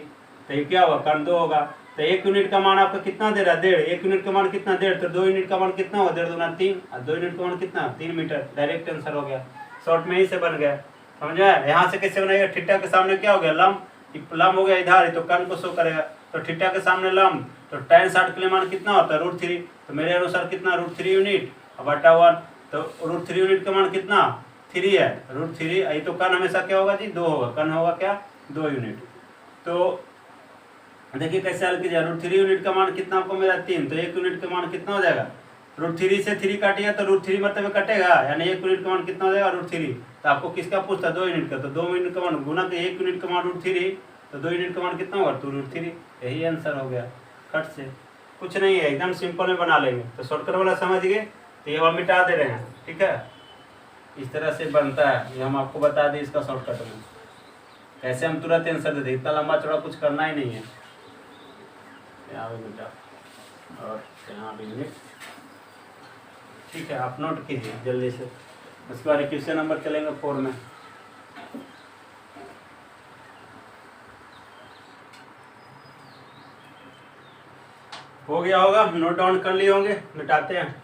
तो ये क्या होगा? कर्ण 2 होगा। तो 1 यूनिट का मान आपका कितना दे रहा है? 1.5। 1 यूनिट का मान कितना? 1.5। तो 2 यूनिट का मान कितना हुआ? 1.5 दूना 3, और 2 यूनिट का मान कितना? 3 मीटर। डायरेक्ट आंसर हो गया, शॉर्ट में ही से बन गया। समझ आया? यहाँ से कैसे बनाएगा? थीटा के सामने क्या हो गया? लंब। लंब हो गया इधर, तो कर्ण को शो करेगा। तो थीटा के सामने लंब, तो tan 60 के लिए मान कितना होता है? √3। तो मेरे अनुसार कितना? √3 यूनिट और बटा 1। तो √3 यूनिट का मान कितना? 3 है। √3। यही तो कर्ण हमेशा क्या होगा जी? 2 होगा। कर्ण होगा क्या? 2 यूनिट। तो देखिए कैसे हल कीजिए। √3 यूनिट का मान कितना आपको मेरा? 3। तो 1 यूनिट का मान कितना हो जाएगा? √3 से 3 काटिएगा तो √3 मतलब कटेगा, यानी 1 यूनिट का मान कितना हो जाएगा? √3। तो आपको किसका पूछता? 2 यूनिट का। तो 2 यूनिट का मान गुना के 1 यूनिट का मान √3, तो 2 यूनिट का मान कितना होगा? 2√3। यही आंसर हो गया कट से। कुछ नहीं है, एकदम सिंपल में बना लेंगे। तो शॉर्टकट वाला समझ गए, तो ये हम मिटा दे रहे हैं। ठीक है, इस तरह से बनता है, ये हम आपको बता दें इसका शॉर्टकट में कैसे हम तुरंत आंसर दे दें। इतना लंबा चौड़ा कुछ करना ही नहीं है। यहाँ भी मिटा और यहाँ भी लिख। ठीक है, आप नोट कीजिए जल्दी से। उसके बाद क्वेश्चन नंबर चलेंगे 4 में। हो गया होगा, नोट डाउन कर लिए होंगे। मिटाते हैं,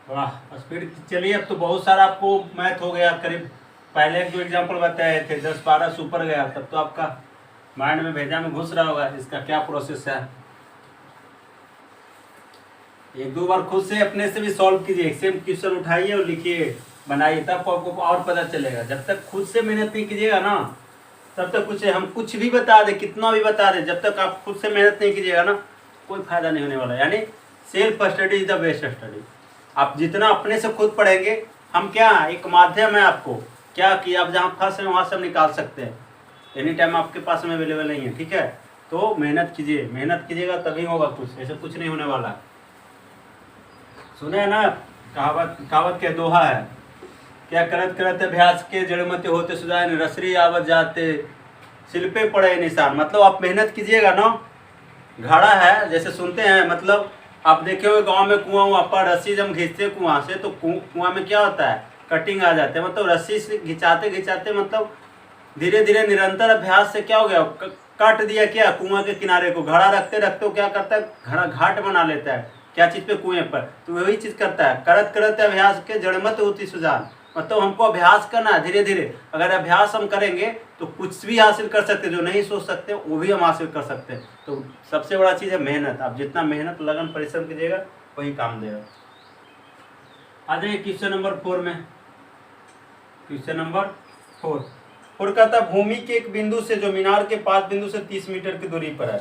वाह स्पीड चलिए। अब तो बहुत सारा आपको मैथ हो गया। करीब पहले जो एग्जाम्पल बताए थे 10-12 सुपर गया, तब तो आपका माइंड में भेजा में घुस रहा होगा इसका क्या प्रोसेस है। 1-2 बार खुद से अपने से भी सॉल्व कीजिए। सेम क्वेश्चन उठाइए और लिखिए, बनाइए, तब आपको और पता चलेगा। जब तक खुद से मेहनत नहीं कीजिएगा ना, तब तक हम कुछ भी बता दें, कितना भी बता दें, जब तक आप खुद से मेहनत नहीं कीजिएगा ना, कोई फायदा नहीं होने वाला। यानी self study is the best study. आप जितना अपने से खुद पढ़ेंगे, हम क्या एक माध्यम है आपको क्या कि आप जहाँ फंस हैं वहाँ से हम निकाल सकते हैं। एनी टाइम आपके पास में अवेलेबल नहीं है। ठीक है, तो मेहनत कीजिए, मेहनत कीजिएगा तभी होगा कुछ, ऐसे कुछ नहीं होने वाला। सुने ना, कहावत के दोहा है क्या? करत करत अभ्यास के जड़मते होते सुजान, रसरी आवत जाते शिल्पे पड़े निशान। मतलब आप मेहनत कीजिएगा ना, घड़ा है जैसे सुनते हैं, मतलब आप देखे हुए गांव में कुआं पर रस्सी जब खींचते कुआं से, तो कुआं में क्या होता है? कटिंग आ जाते हैं। मतलब रस्सी से घिंचाते घिंचाते, मतलब धीरे धीरे निरंतर अभ्यास से क्या हो गया? काट दिया क्या? कुआं के किनारे को। घड़ा रखते रखते वो क्या करता है? घड़ा घाट बना लेता है। क्या चीज़ पे? कुएं पर। तो वही चीज़ करता है, करत करत अभ्यास के जड़मत होती सुजान। मतलब हमको अभ्यास करना है धीरे धीरे। अगर अभ्यास हम करेंगे तो कुछ भी हासिल कर सकते हैं, जो नहीं सोच सकते वो भी हम हासिल कर सकते हैं। तो सबसे बड़ा चीज़ है मेहनत। आप जितना मेहनत लगन परिश्रम कीजिएगा वही काम देगा। आ जाइए क्वेश्चन नंबर 4 में। क्वेश्चन नंबर 4 कहता है भूमि के एक बिंदु से जो मीनार के 5 बिंदु से 30 मीटर की दूरी पर है।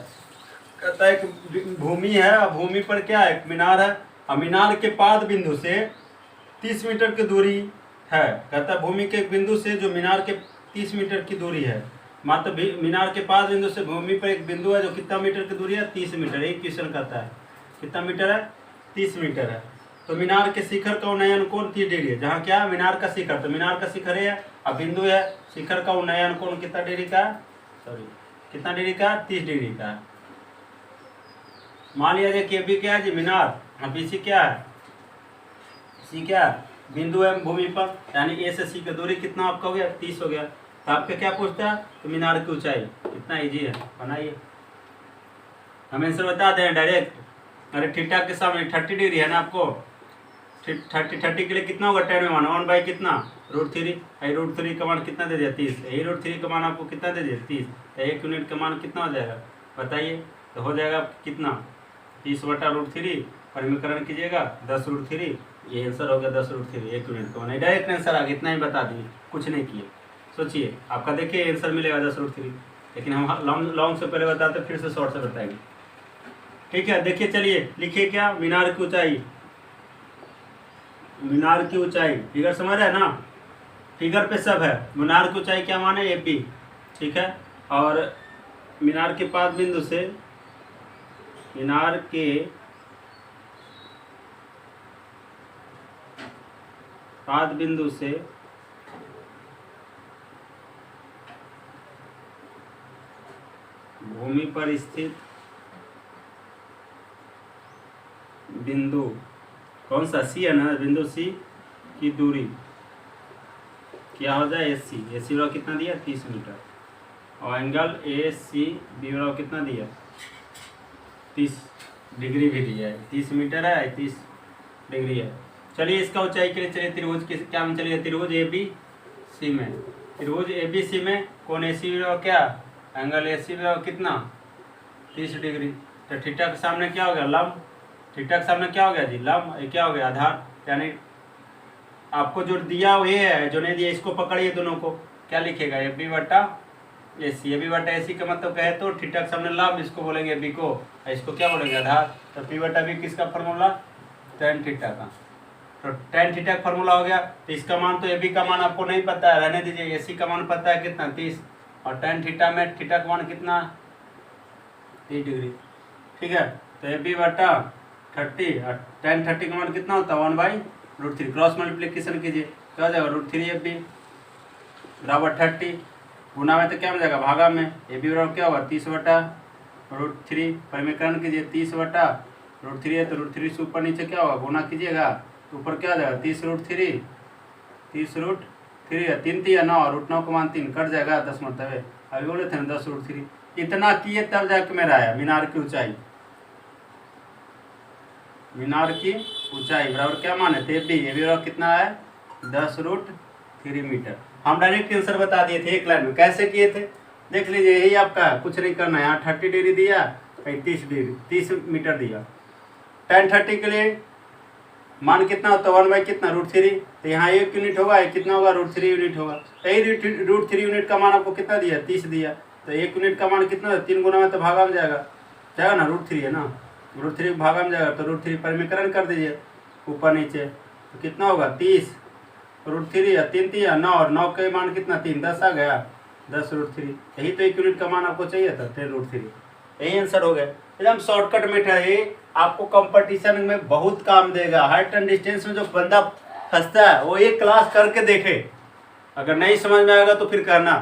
कहता है एक भूमि है, भूमि पर क्या है? एक मीनार है, और मीनार के 5 बिंदु से 30 मीटर की दूरी है। कहता है भूमि के एक बिंदु से जो मीनार के 30 मीटर की दूरी है। मात्र मीनार के 5 बिंदु से भूमि पर एक बिंदु है जो कितना मीटर की दूरी है? 30 मीटर। एक क्वेश्चन कहता है कितना मीटर है? 30 मीटर है। तो मीनार के शिखर का उन्नयन कोण 30 डिग्री है। जहाँ क्या है? मीनार का शिखर। तो मीनार का शिखर है और बिंदु है, शिखर का उन्नयन कोण कितना डिग्री का है? सॉरी, कितना डिग्री का? 30 डिग्री का है। मान लिया जाए कि अभी क्या है जी? मीनार। अब इसी क्या है? सी क्या है? बिंदु है भूमि पर, यानी ए से सी की दूरी कितना आपका हो गया? 30 हो गया। तो आपका क्या पूछता है? तो मीनार की ऊंचाई। कितना इजी है, बनाइए। हम आंसर बता दें डायरेक्ट। अरे थीटा के सामने 30 डिग्री है ना आपको। 30 के लिए कितना होगा? 10 में मान 1 बाई कितना? √3। √3 का मान कितना दे दिया? 30। यही √3 का मान आपको कितना दे दिया? 30। तो 1 यूनिट का मान कितना हो जाएगा बताइए? तो हो जाएगा कितना? 30/√3। परिमीकरण कीजिएगा 10√3। ये आंसर हो गया 10√3। 1 यूनिट का नहीं, डायरेक्ट आंसर आ गया। इतना ही बता दिए, कुछ नहीं किए। सोचिए आपका, देखिए आंसर मिलेगा 10√3। लेकिन हम लॉन्ग से पहले बताते, फिर से शॉर्ट से बताएंगे। ठीक है, देखिए चलिए लिखिए क्या? मीनार की ऊंचाई। मीनार की ऊंचाई फिगर समझ रहे हैं ना? फिगर पे सब है। मीनार की ऊंचाई क्या माने? AP। ठीक है, और मीनार के 5 बिंदु से, मीनार के 5 बिंदु से भूमि पर स्थित बिंदु, कौन सा? सी है ना? बिंदु सी की दूरी क्या हो जाए? AC। AC वाला कितना दिया? 30 मीटर। और एंगल AC B वाला कितना दिया? 30 डिग्री भी दिया है, 30 मीटर है, 30 डिग्री है। चलिए इसका ऊंचाई के लिए चलिए त्रिभुज के क्या हम चलिए त्रिभुज ए बी सी में, त्रिभुज ए बी सी में कौन ए सी क्या एंगल ए सी कितना 30 डिग्री। तो थीटा के सामने क्या हो गया लंब, थीटा के सामने क्या हो गया जी लंब, ये क्या हो गया आधार। यानी आपको जो दिया वो ये है, जो नहीं दिया इसको पकड़िए दोनों को, क्या लिखेगा ए बी बटा ए सी। ए बी बटा ए सी का मतलब क्या है, तो थीटा के सामने लंब इसको बोलेंगे बी को, इसको क्या बोलेंगे आधार। तो पी बटा बी किसका फॉर्मूला tan थीटा का, तो tan थीटा का फॉर्मूला हो गया। तो इसका मान तो ए बी का मान आपको नहीं पता है, रहने दीजिए। ए सी का मान पता है कितना 30, और tan थीटा में थीटा का मान कितना 30 डिग्री, ठीक है। तो ए बी बटा 30 और tan 30 का मान कितना होता है 1/√3, क्रॉस मल्टीप्लिकेशन कीजिए क्या हो जाएगा √3 ए बी बराबर 30, गुना में तो क्या हो जाएगा भागा में, ए बी बराबर क्या होगा 30/√3, परिमीकरण कीजिए 30/√3 है तो √3 से ऊपर नीचे क्या होगा गुना कीजिएगा, तो ऊपर क्या हो जाएगा 30√3, 30√3 है 3 3 9, √9 का मान 3 कट जाएगा 10 मतलब है, अभी बोले थे ना 10√3। इतना किए तब जाके मेरा आया मीनार की ऊंचाई, मीनार की ऊंचाई बराबर क्या मान है ए बी बराबर कितना है 10√3 मीटर। हम डायरेक्ट आंसर बता दिए थे एक लाइन में, कैसे किए थे देख लीजिए, यही आपका कुछ नहीं करना है। यहाँ 30 डिग्री दिया, 30 डिग्री 30 मीटर दिया। tan 30 के लिए मान कितना होता है 1 कितना √3, तो यहाँ 1 यूनिट होगा, ये कितना होगा √3 यूनिट होगा। तो यही √3 यूनिट का मान आपको कितना दिया 30 दिया, तो 1 यूनिट का मान कितना 3 गुना में तो भागा में जाएगा ना, √3 है ना, √3 भागा में जाएगा, तो √3 परिमीकरण कर दीजिए ऊपर नीचे, तो कितना होगा 30 √3 या 3 3 या 9, और 9 का मान कितना 3 10 आ गया 10√3, यही तो 1 यूनिट का मान आपको चाहिए था 10√3, यही आंसर हो गया। एकदम शॉर्टकट मेथड है, आपको कंपटीशन में बहुत काम देगा। हाइट एंड डिस्टेंस में जो बंदा फंसता है वो एक क्लास करके देखे, अगर नहीं समझ में आएगा तो फिर करना।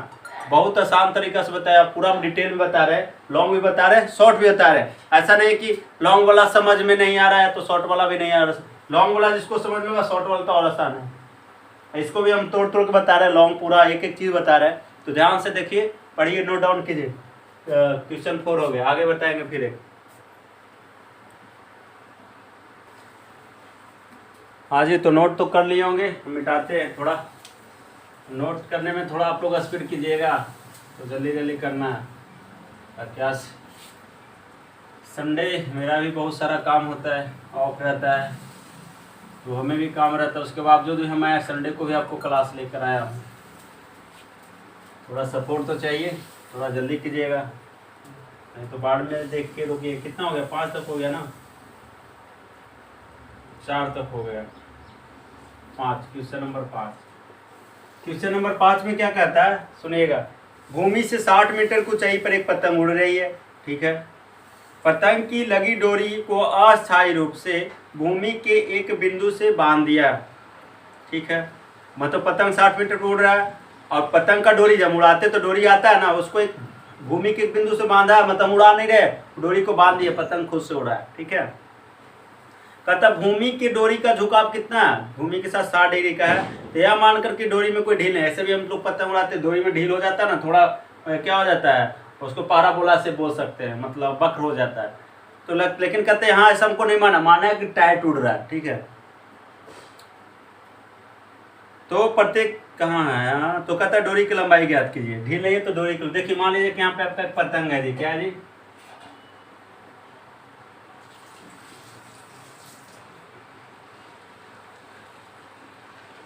बहुत आसान तरीका से बताया, पूरा हम डिटेल में बता रहे, लॉन्ग भी बता रहे, शॉर्ट भी बता रहे। ऐसा नहीं कि लॉन्ग वाला समझ में नहीं आ रहा है तो शॉर्ट वाला भी नहीं आ रहा, लॉन्ग वाला जिसको समझ में होगा शॉर्ट वाला तो और आसान है। इसको भी हम तोड़ तोड़ के बता रहे हैं, लॉन्ग पूरा एक एक चीज़ बता रहे हैं, तो ध्यान से देखिए पढ़िए, नोट डाउन कीजिए। क्वेश्चन 4 हो गया, आगे बताएंगे फिर एक। हाँ जी, तो नोट तो कर लिए होंगे, हम मिटाते हैं थोड़ा, नोट करने में थोड़ा आप लोग स्पीड कीजिएगा, तो जल्दी जल्दी करना है। और क्या संडे मेरा भी बहुत सारा काम होता है, ऑफ रहता है, तो हमें भी काम रहता है, उसके बावजूद भी मैं संडे को भी आपको क्लास लेकर आया हूँ। थोड़ा सपोर्ट तो चाहिए, थोड़ा जल्दी कीजिएगा, नहीं तो बाद में देख के रुकिए। कितना हो गया 5 तक हो गया ना, 4 तक हो गया, 5 क्वेश्चन नंबर 5। क्वेश्चन नंबर 5 में क्या कहता है सुनिएगा, भूमि से 60 मीटर की ऊंचाई पर एक पतंग उड़ रही है, ठीक है। पतंग की लगी डोरी को अस्थायी रूप से भूमि के एक बिंदु से बांध दिया, ठीक है। मतलब पतंग 60 मीटर पर उड़ रहा है, और पतंग का डोरी जब उड़ाते तो डोरी आता है ना, उसको एक भूमि के एक बिंदु से बांधा है, मतलब उड़ा नहीं रहे, डोरी को बांध दिया, पतंग खुद से उड़ा है, ठीक है। कहता भूमि की डोरी का झुकाव कितना है, भूमि के साथ 60 डिग्री का है, तो यह मान करके डोरी में कोई ढील नहीं। ऐसे भी हम लोग पतंग उड़ाते हैं, डोरी में ढील हो जाता है ना, थोड़ा क्या हो जाता है, उसको पाराबोला से बोल सकते हैं, मतलब वक्र हो जाता है। तो लेकिन कहते हैं हाँ ऐसा हमको नहीं माना है कि टाइट उड़ रहा है, ठीक है। तो प्रत्येक कहाँ है, हाँ तो कहता है डोरी की लंबाई ज्ञात कीजिए, ढील नहीं है तो डोरी की। देखिए मान लीजिए कि यहाँ पे आपका एक पतंग है जी, क्या है जी,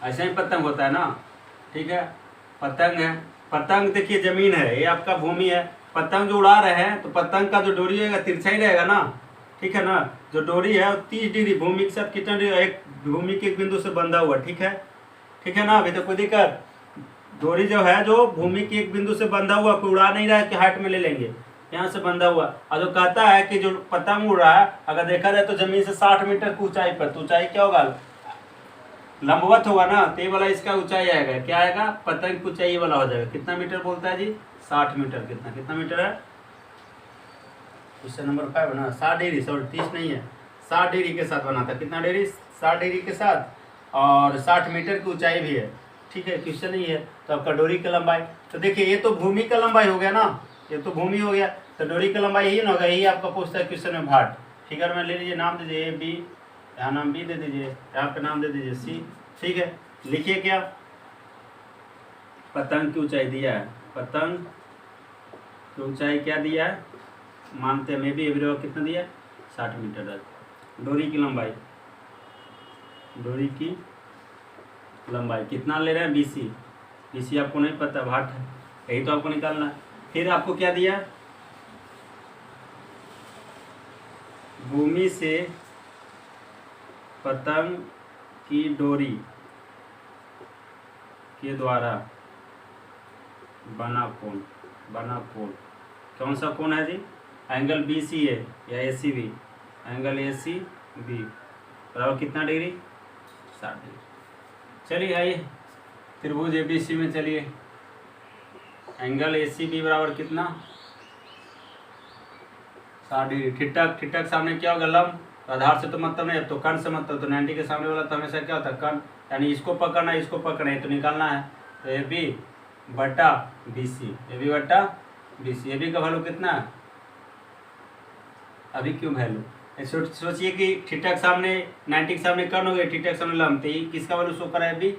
ऐसा ही पतंग होता है ना, ठीक है। पतंग है, पतंग देखिए जमीन है, ये आपका भूमि है, पतंग जो उड़ा रहे हैं तो पतंग का जो डोरी रहेगा तिरछा ही रहेगा ना, ठीक है ना। जो डोरी है 30 डिग्री भूमि के साथ कितना डिग्री, एक भूमि के एक बिंदु से बंधा हुआ, ठीक है, ठीक है ना। अभी तो कोई दिक्कत, डोरी जो है जो भूमि के एक बिंदु से बंधा हुआ, कोई उड़ा नहीं रहा है कि हाइट में ले लेंगे, यहाँ से बंधा हुआ। और जो कहता है कि जो पतंग उड़ रहा है अगर देखा जाए तो जमीन से 60 मीटर की ऊंचाई पर, तो ऊंचाई क्या होगा लंबवत होगा ना, तो ये वाला इसका ऊंचाई आएगा, क्या आएगा पतंग की ऊंचाई वाला हो जाएगा। कितना मीटर बोलता है जी 60 मीटर, कितना मीटर है, क्वेश्चन नंबर 5 बना 60 डिग्री, 30 नहीं है, 60 डिग्री के साथ बना था, कितना डिग्री 60 डिग्री के साथ, और 60 मीटर की ऊंचाई भी है, ठीक है। क्वेश्चन नहीं है तो आपका डोरी की लंबाई, तो देखिए ये तो भूमि का लंबाई हो गया ना, ये तो भूमि हो गया, तो डोरी की लंबाई यही ना होगा, यही आपका पूछता है क्वेश्चन में भाट। फिगर में ले लीजिए, नाम दे दीजिए बी, यहाँ नाम बी दे दीजिए, यहाँ पे नाम दे दीजिए सी। ठीक है, लिखिए क्या, पतंग की ऊंचाई दिया है, पतंग की ऊंचाई क्या दिया है, मानते हैं मे बी एवरी कितना दिया है 60 मीटर। डोरी की लंबाई, डोरी की लंबाई कितना ले रहे हैं, BC, BC आपको नहीं पता, भाट है, यही तो आपको निकालना है। फिर आपको क्या दिया, भूमि से पतंग की डोरी के द्वारा बना कोण, बना कोण कौन सा कोण है जी, एंगल BC है या ACB, एंगल ACB बराबर कितना डिग्री, 60 डिग्री। चलिए आइए त्रिभुज ABC में, चलिए एंगल ACB बराबर कितना, 60 डिग्री। ठिठक, ठिठक सामने क्या होगा, लंब, आधार से तो मतलब नहीं है, तो कर्ण से मतलब, तो 90 के सामने वाला तो हमेशा क्या होता है, कर्ण, यानी इसको पकड़ना है, इसको पकड़ना है, तो निकालना है, तो AB बटा BC, AB बटा BC। AB का वैल्यू कितना है, अभी क्यों वैल्यू, सोचिए कि ठिठक सामने 90 के सामने कर्ण हो गया, ठिठक सामने लंब, तो ये किसका वैल्यू शो कर रहा है, B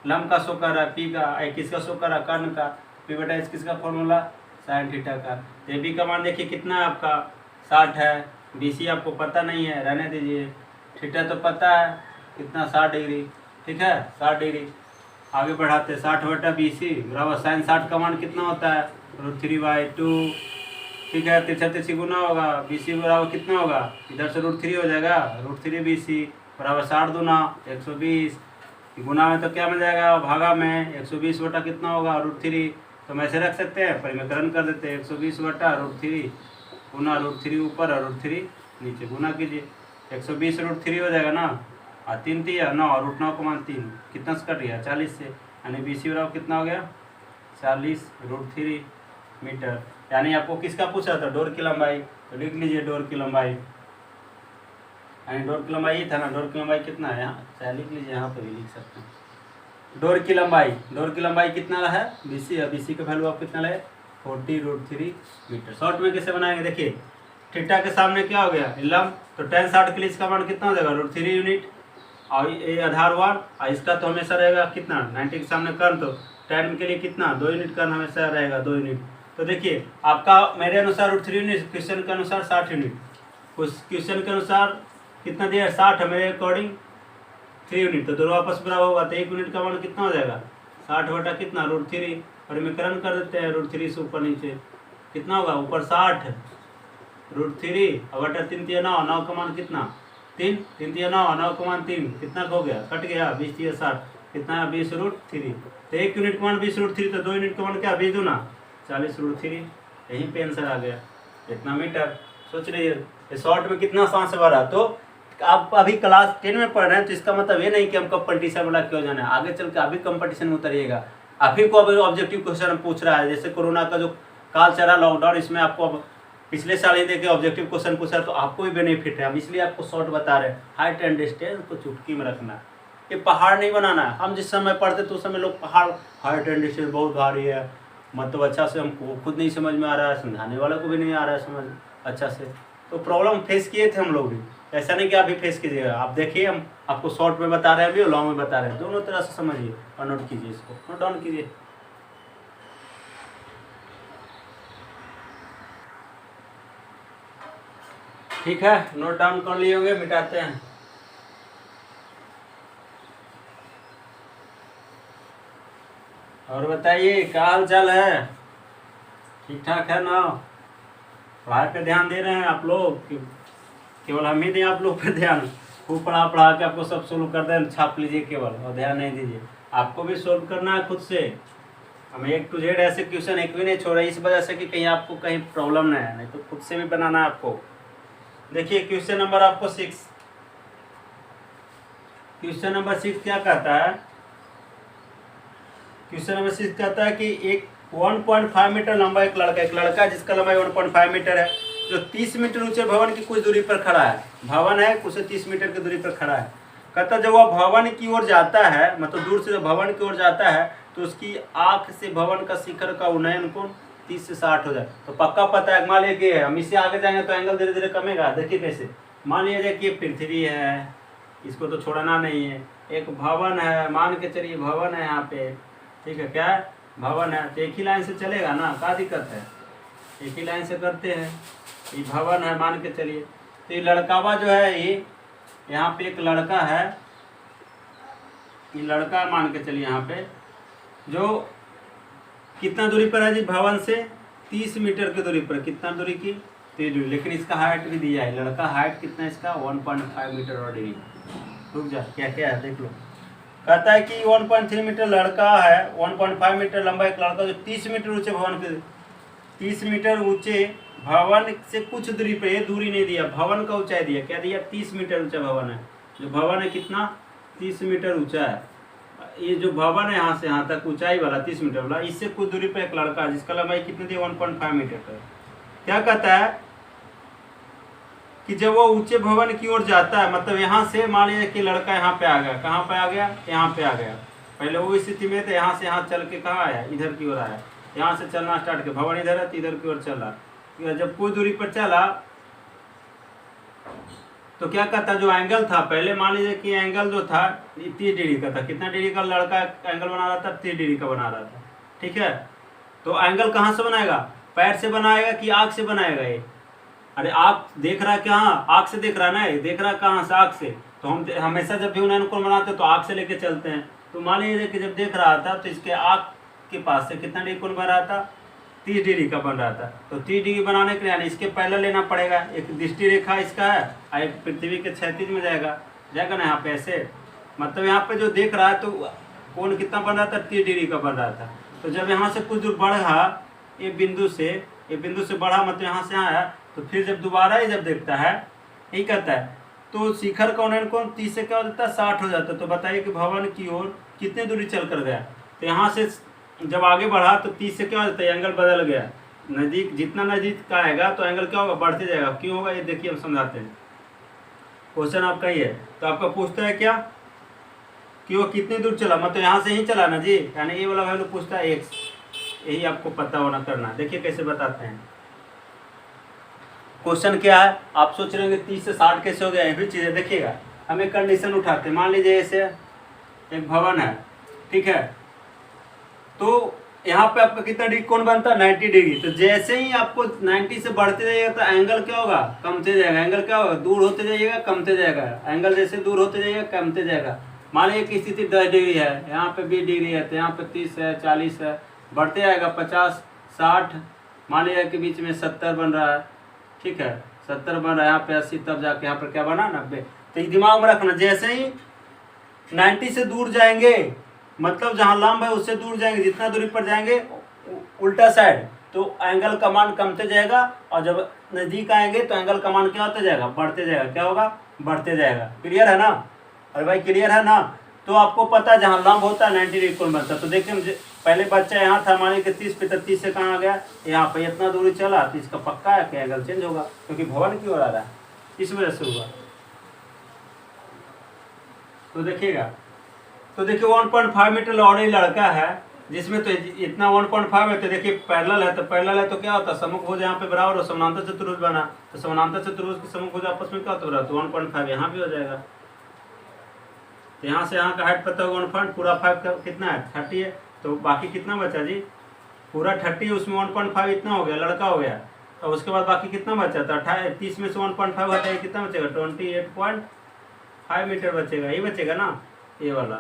लंब का शो कर रहा है, P का, किसका शो कर रहा है, कर्ण का, P बटा एच किसका फॉर्मूला, साइन थीटा का। तो AB का मान देखिए कितना है आपका, 60 है, BC आपको पता नहीं है, रहने दीजिए, थीटा तो पता है कितना, 60 डिग्री। ठीक है, 60 डिग्री, आगे बढ़ाते हैं, 60 बटा BC बराबर साइन 60 का मान कितना होता है, √3/2। ठीक है, तिरछा तिरछी गुना होगा, BC बराबर कितना होगा, इधर से √3 हो जाएगा, √3 BC बराबर 60 दूना 120, गुना में तो क्या मिल जाएगा, भागा में 120 बटा कितना होगा, √3, तो हम ऐसे रख सकते हैं, परिमेकरण कर देते हैं, 120 बटा √3 गुना √3 ऊपर और √3 नीचे, गुना कीजिए, 120 √3 हो जाएगा ना, और 3 3 9, √9 का मान 3 कितना से कट गया, 40 से, यानी BC बराबर कितना हो गया, 40 √3 मीटर। यानी आपको किसका पूछा था, डोर की लंबाई, तो लिख लीजिए डोर की लंबाई, यानी डोर की लंबाई ही था ना, डोर की लंबाई कितना है, यहाँ चाहे लिख लीजिए, यहाँ पर भी लिख सकते हैं, डोर की लंबाई, डोर की लंबाई कितना है, BC है, BC का वैल्यू आप कितना लगे, 40 √3 मीटर। शॉर्ट में कैसे बनाएंगे, देखिए थीटा के सामने क्या हो गया, लंब, तो tan 60 के लिए इसका मान कितना हो जाएगा, √3 यूनिट, और ये आधार 1, और इसका तो हमेशा रहेगा कितना, 90 के सामने कर्ण, तो tan के लिए कितना, 2 यूनिट कर्ण हमेशा रहेगा, 2 यूनिट। तो देखिए आपका मेरे अनुसार √3 यूनिट, क्वेश्चन के अनुसार 60 यूनिट, उस क्वेश्चन के अनुसार कितना दिया है, 60 है, मेरे अकॉर्डिंग 3 यूनिट, तो दोनों आपस बराबर होगा, तो 1 यूनिट का मान कितना हो जाएगा, 60 बटा कितना, √3, परिमेकरण कर देते हैं, √3 से ऊपर नीचे कितना होगा, ऊपर 60 √3 और बटा 3 3 9, 9 का मान कितना, 3 3 3 9, 9 का मान 3 कितना हो गया, कट गया, 20 3 60 कितना है, 20 √3, तो 1 यूनिट का मान 20 √3, तो 2 यूनिट का मान क्या, 20 दूना 40 √3, यहीं पे आंसर आ गया, इतना मीटर। सोच लीजिए शॉर्ट में कितना सांस भरा, तो आप अभी क्लास 10 में पढ़ रहे हैं, तो इसका मतलब ये नहीं कि हम कंपटीशन वाला क्यों जाना है, आगे चल के अभी कंपटीशन में उतरिएगा, अभी को अभी ऑब्जेक्टिव क्वेश्चन पूछ रहा है, जैसे कोरोना का जो काल चला लॉकडाउन, इसमें आपको अब पिछले साल ही देखे ऑब्जेक्टिव क्वेश्चन पूछा, तो आपको भी बेनिफिट है, हम इसलिए आपको शॉर्ट बता रहे हैं, हाइट एंड डिस्टेंस को चुटकी में रखना है, ये पहाड़ नहीं बनाना है। हम जिस समय पढ़ते तो उस समय लोग पहाड़, हाइट एंड डिस्टेंस बहुत भारी है, मतलब अच्छा से हमको खुद नहीं समझ में आ रहा है, समझाने वाले को भी नहीं आ रहा है समझ अच्छा से, तो प्रॉब्लम फेस किए थे हम लोग भी, ऐसा नहीं कि आप भी फेस कीजिएगा। आप देखिए हम आपको शॉर्ट में बता रहे हैं, अभी लॉन्ग में बता रहे हैं, दोनों तरह से समझिए और नोट कीजिए, इसको नोट डाउन कीजिए। ठीक है, नोट डाउन कर लिए होंगे, मिटाते हैं। और बताइए क्या हाल चाल है, ठीक ठाक है ना, पढ़ाई पे ध्यान दे रहे हैं आप लोग, केवल हम ही दें आप लोग पे ध्यान, खूब पढ़ा के आपको सब सोल्व कर दें, छाप लीजिए केवल, और ध्यान नहीं दीजिए, आपको भी सोल्व करना है खुद से। हमें A to Z ऐसे क्वेश्चन एक भी नहीं छोड़ा, इस वजह से कि कहीं आपको कहीं प्रॉब्लम ना है, नहीं तो खुद से भी बनाना है आपको। देखिए क्वेश्चन नंबर आपको 6, क्वेश्चन नंबर 6 क्या कहता है, क्वेश्चन नंबर 6 कहता है कि एक 1.5 मीटर लंबा एक लड़का जिसका लंबाई 1.5 मीटर है, जो 30 मीटर ऊंचे भवन की कुछ दूरी पर खड़ा है, भवन है कुछ 30 मीटर की दूरी पर खड़ा है। कहता जब वह भवन की ओर जाता है, मतलब दूर से जब भवन की ओर जाता है, तो उसकी आंख से भवन का शिखर का उन्नयन कोण 30 से 60 हो जाए तो पक्का पता है। मान लीजिए कि हम इससे आगे जाएंगे तो एंगल धीरे धीरे कमेगा। देखिए कैसे, मान लीजिए कि पृथ्वी है, इसको तो छोड़ना नहीं है, एक भवन है, मान के चलिए भवन है यहाँ पे, ठीक है, क्या है, भवन है, तो एक ही लाइन से चलेगा ना, क्या दिक्कत है, एक ही लाइन से करते हैं। ये भवन है मान के चलिए, तो ये लड़कावा जो है, ये यहाँ पे एक लड़का है, ये लड़का मान के चलिए यहाँ पे, जो कितना दूरी पर है जी भवन से, 30 मीटर की दूरी पर, कितना दूरी की, 30 दूरी, लेकिन इसका हाइट भी दिया है, लड़का हाइट कितना है इसका, 1.5 मीटर और डिग्री। रुक जा, क्या क्या है देख लो। कहता है कि 1.3 मीटर लड़का है, 1.5 मीटर लंबा एक लड़का जो 30 मीटर ऊंचे भवन के, 30 मीटर ऊंचे भवन से कुछ दूरी पर, ये दूरी नहीं दिया, भवन का ऊंचाई दिया, क्या दिया, 30 मीटर ऊंचा भवन है, जो भवन है कितना, 30 मीटर ऊंचा है, ये जो भवन है यहाँ से यहाँ तक ऊंचाई वाला 30 मीटर वाला, इससे कुछ दूरी पर एक लड़का है जिसका लंबाई कितनी थी, 1.5 मीटर पर। क्या कहता है कि जब वो ऊंचे भवन की ओर जाता है, मतलब यहाँ से मान लीजिए कि लड़का यहाँ पे आ गया, कहाँ पे आ गया, यहाँ पे आ गया, पहले वो स्थिति में थे, यहाँ से यहाँ चल के कहाँ आया, इधर की ओर आया, यहाँ से चलना स्टार्ट किया, भवन इधर है तो इधर की ओर चला, जब कुछ दूरी पर चला तो क्या कहता, जो एंगल था, पहले मान लीजिए कि एंगल जो था 30 डिग्री का था, कितना डिग्री का लड़का एंगल बना रहा था, 30 डिग्री का बना रहा था, ठीक है। तो एंगल कहाँ से बनाएगा, पैर से बनाएगा कि आँख से बनाएगा, ये, अरे आँख देख रहा है कहाँ, आँख से देख रहा है ना, ये देख रहा है कहाँ से, आँख से, तो हम हमेशा जब भी उन्हें अनुकूल बनाते हैं तो आँख से लेके चलते हैं। तो मान लीजिए कि जब देख रहा था तो इसके आँख के पास से कितना डिग्री कोण बन रहा था, 30 डिग्री का बन रहा था। तो 30 डिग्री बनाने के लिए यानी इसके पहले लेना पड़ेगा, एक दृष्टि रेखा इसका है और एक पृथ्वी के क्षैतिज में जाएगा ना यहाँ पे ऐसे, मतलब यहाँ पे जो देख रहा है तो कोण कितना बन रहा था, 30 डिग्री का बन रहा था। तो जब यहाँ से कुछ दूर बढ़ा, ये बिंदु से बढ़ा, मतलब यहाँ से आया, तो फिर जब दोबारा ही जब देखता है, यही कहता है, तो शिखर का उन्नयन कोण 30 से क्या हो जाता है, 60 हो जाता है। तो बताइए कि भवन की ओर कितनी दूरी चल कर गया, तो यहाँ से जब आगे बढ़ा तो 30 से क्या हो जाता है, एंगल बदल गया, नज़दीक, जितना नज़दीक का आएगा तो एंगल क्या होगा, बढ़ते जाएगा। क्यों होगा ये देखिए हम समझाते हैं। क्वेश्चन आपका ही है, तो आपका पूछता है क्या कि वो कितनी दूर चला, मतलब यहाँ से ही चला ना जी, यानी ये वाला वैल्यू पूछता है x, यही आपको पता होना करना। देखिए कैसे बताते हैं। क्वेश्चन क्या है, आप सोच रहे होंगे 30 से 60 कैसे हो गया, ये भी चीज़ें देखिएगा। हम एक कंडीशन उठाते हैं, मान लीजिए ऐसे एक भवन है, ठीक है, तो यहाँ पे आपका कितना डिग्री कोण बनता है, 90 डिग्री। तो जैसे ही आपको 90 से बढ़ते जाइएगा तो एंगल क्या होगा, कमते जाएगा, एंगल क्या होगा, दूर होते जाइएगा कमते जाएगा, एंगल जैसे दूर होते जाइएगा कमते जाएगा। मान लीजिए कि स्थिति 10 डिग्री है, यहाँ पे 20 डिग्री है, तो यहाँ पे 30 है, 40 है, बढ़ते जाएगा 50, 60, मान लीजिए कि बीच में 70 बन रहा है, ठीक है, 70 बन रहा है, यहाँ पे 80, तब जाके यहाँ पर क्या बना, 90। तो ये दिमाग में रखना, जैसे ही 90 से दूर जाएंगे, मतलब जहाँ लंब है उससे दूर जाएंगे, जितना दूरी पर जाएंगे उल्टा साइड, तो एंगल का मान कमते जाएगा, और जब नज़दीक आएंगे तो एंगल का मान क्या होता जाएगा, बढ़ते जाएगा। क्या होगा, बढ़ते जाएगा। क्लियर है ना, अरे भाई क्लियर है ना। तो आपको पता है जहाँ लंब होता है 90 डिग्री कोण बनता है। तो देखिए पहले बच्चा यहाँ था, मान लीजिए 30 पे, 30 से कहाँ आ गया, यहाँ पे इतना दूरी चला, तो इसका पक्का है कि एंगल चेंज होगा, क्योंकि भवन की ओर आ रहा है, इस वजह से होगा। तो देखिएगा, तो देखिए 1.5 मीटर लौड़ी लड़का है, जिसमें तो इतना 1.5 है, तो देखिए पैरेलल है, तो पैरेलल है तो क्या होता है, समभुज यहाँ पे बराबर, और समानांतर चतुर्भुज बना, तो समानांतर चतुर्भुज के समभुज आपस में क्या होता है, तो 1.5 यहाँ भी हो जाएगा। तो यहाँ से यहाँ का हाइट पता होगा 1 पूरा 5 का कितना है, 30 है, तो बाकी कितना बचा जी, पूरा 30, उसमें 1.5 इतना हो गया, लड़का हो गया। और उसके बाद बाकी कितना बचा था, 30 में से 1.5 हटाइए, कितना बचेगा, 28.5 मीटर बचेगा, ये बचेगा ना, ये वाला,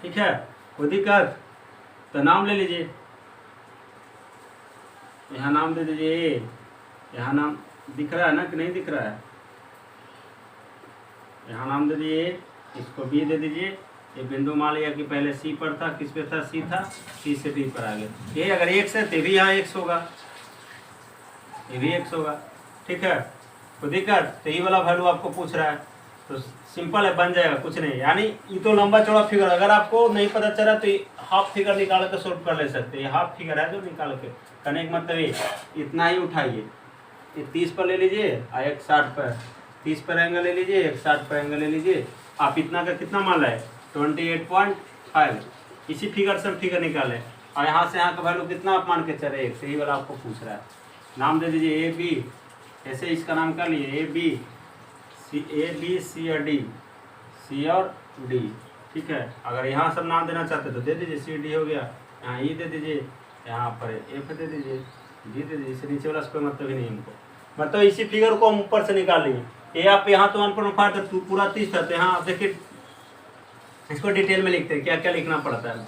ठीक है। कोई दिक्कत, तो नाम ले लीजिए, यहाँ नाम दे दीजिए, यहाँ नाम दिख रहा है ना कि नहीं दिख रहा है, यहाँ नाम दे दीजिए, इसको बी दे दीजिए। ये बिंदु मान लिया कि पहले सी पर था, किस पे था, सी था, सी से डी पर आ गया। ये अगर x है तो भी यहाँ x होगा, ये भी x होगा, ठीक है। कोई दिक्कत, तो ये वाला वैल्यू आपको पूछ रहा है, तो सिंपल है, बन जाएगा, कुछ नहीं। यानी ये तो लंबा चौड़ा फिगर, अगर आपको नहीं पता चला तो हाफ फिगर निकाल कर सोल्व कर ले सकते हैं। ये हाफ फिगर है जो निकाल के करने का मतलब ये इतना ही उठाइए, ये 30 पर ले लीजिए और एक 60 पर, 30 पर एंगल ले लीजिए, एक 60 पर एंगल ले लीजिए। आप इतना का कितना मान लाए, 28.5, इसी फिगर से हम फिगर निकालें। और यहाँ से यहाँ का वैल्यू कितना आप मान के चले, एक सही वाला आपको पूछ रहा है। नाम दे दीजिए ए बी, ऐसे इसका नाम कर लिए ए बी सी और डी, सी और डी, ठीक है। अगर यहाँ सब नाम देना चाहते तो दे दीजिए, सी डी हो गया, यहाँ ई दे दीजिए, यहाँ पर एफ दे दीजिए, डी दे दीजिए, इससे नीचे वाला कोई मतलब ही नहीं हमको। मतलब इसी फिगर को हम ऊपर से निकाल लेंगे। ये आप यहाँ तो 1.5 तो पूरा 30 था, तो यहाँ आप देखिए इसको डिटेल में लिखते हैं क्या क्या लिखना पड़ता है।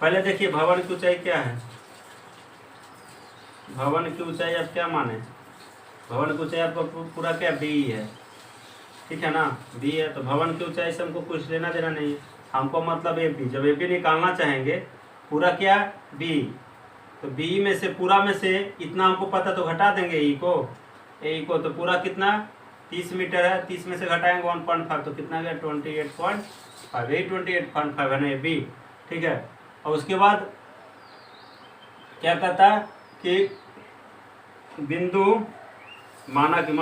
पहले देखिए भवन की ऊंचाई क्या है, भवन की ऊंचाई आप क्या माने, भवन की ऊंचाई आपका पूरा क्या बी है, ठीक है ना, बी है। तो भवन की ऊंचाई से हमको कुछ लेना देना नहीं है, हमको मतलब ए बी। जब ए बी निकालना चाहेंगे पूरा क्या बी, तो बी में से पूरा में से इतना हमको पता तो घटा देंगे ई को, तो पूरा कितना 30 मीटर है, 30 में से घटाएंगे 1.5 तो कितना गया 28.5, यही 28.5 है ना ए बी, ठीक है। और उसके बाद क्या कहता है कि बिंदु माना कि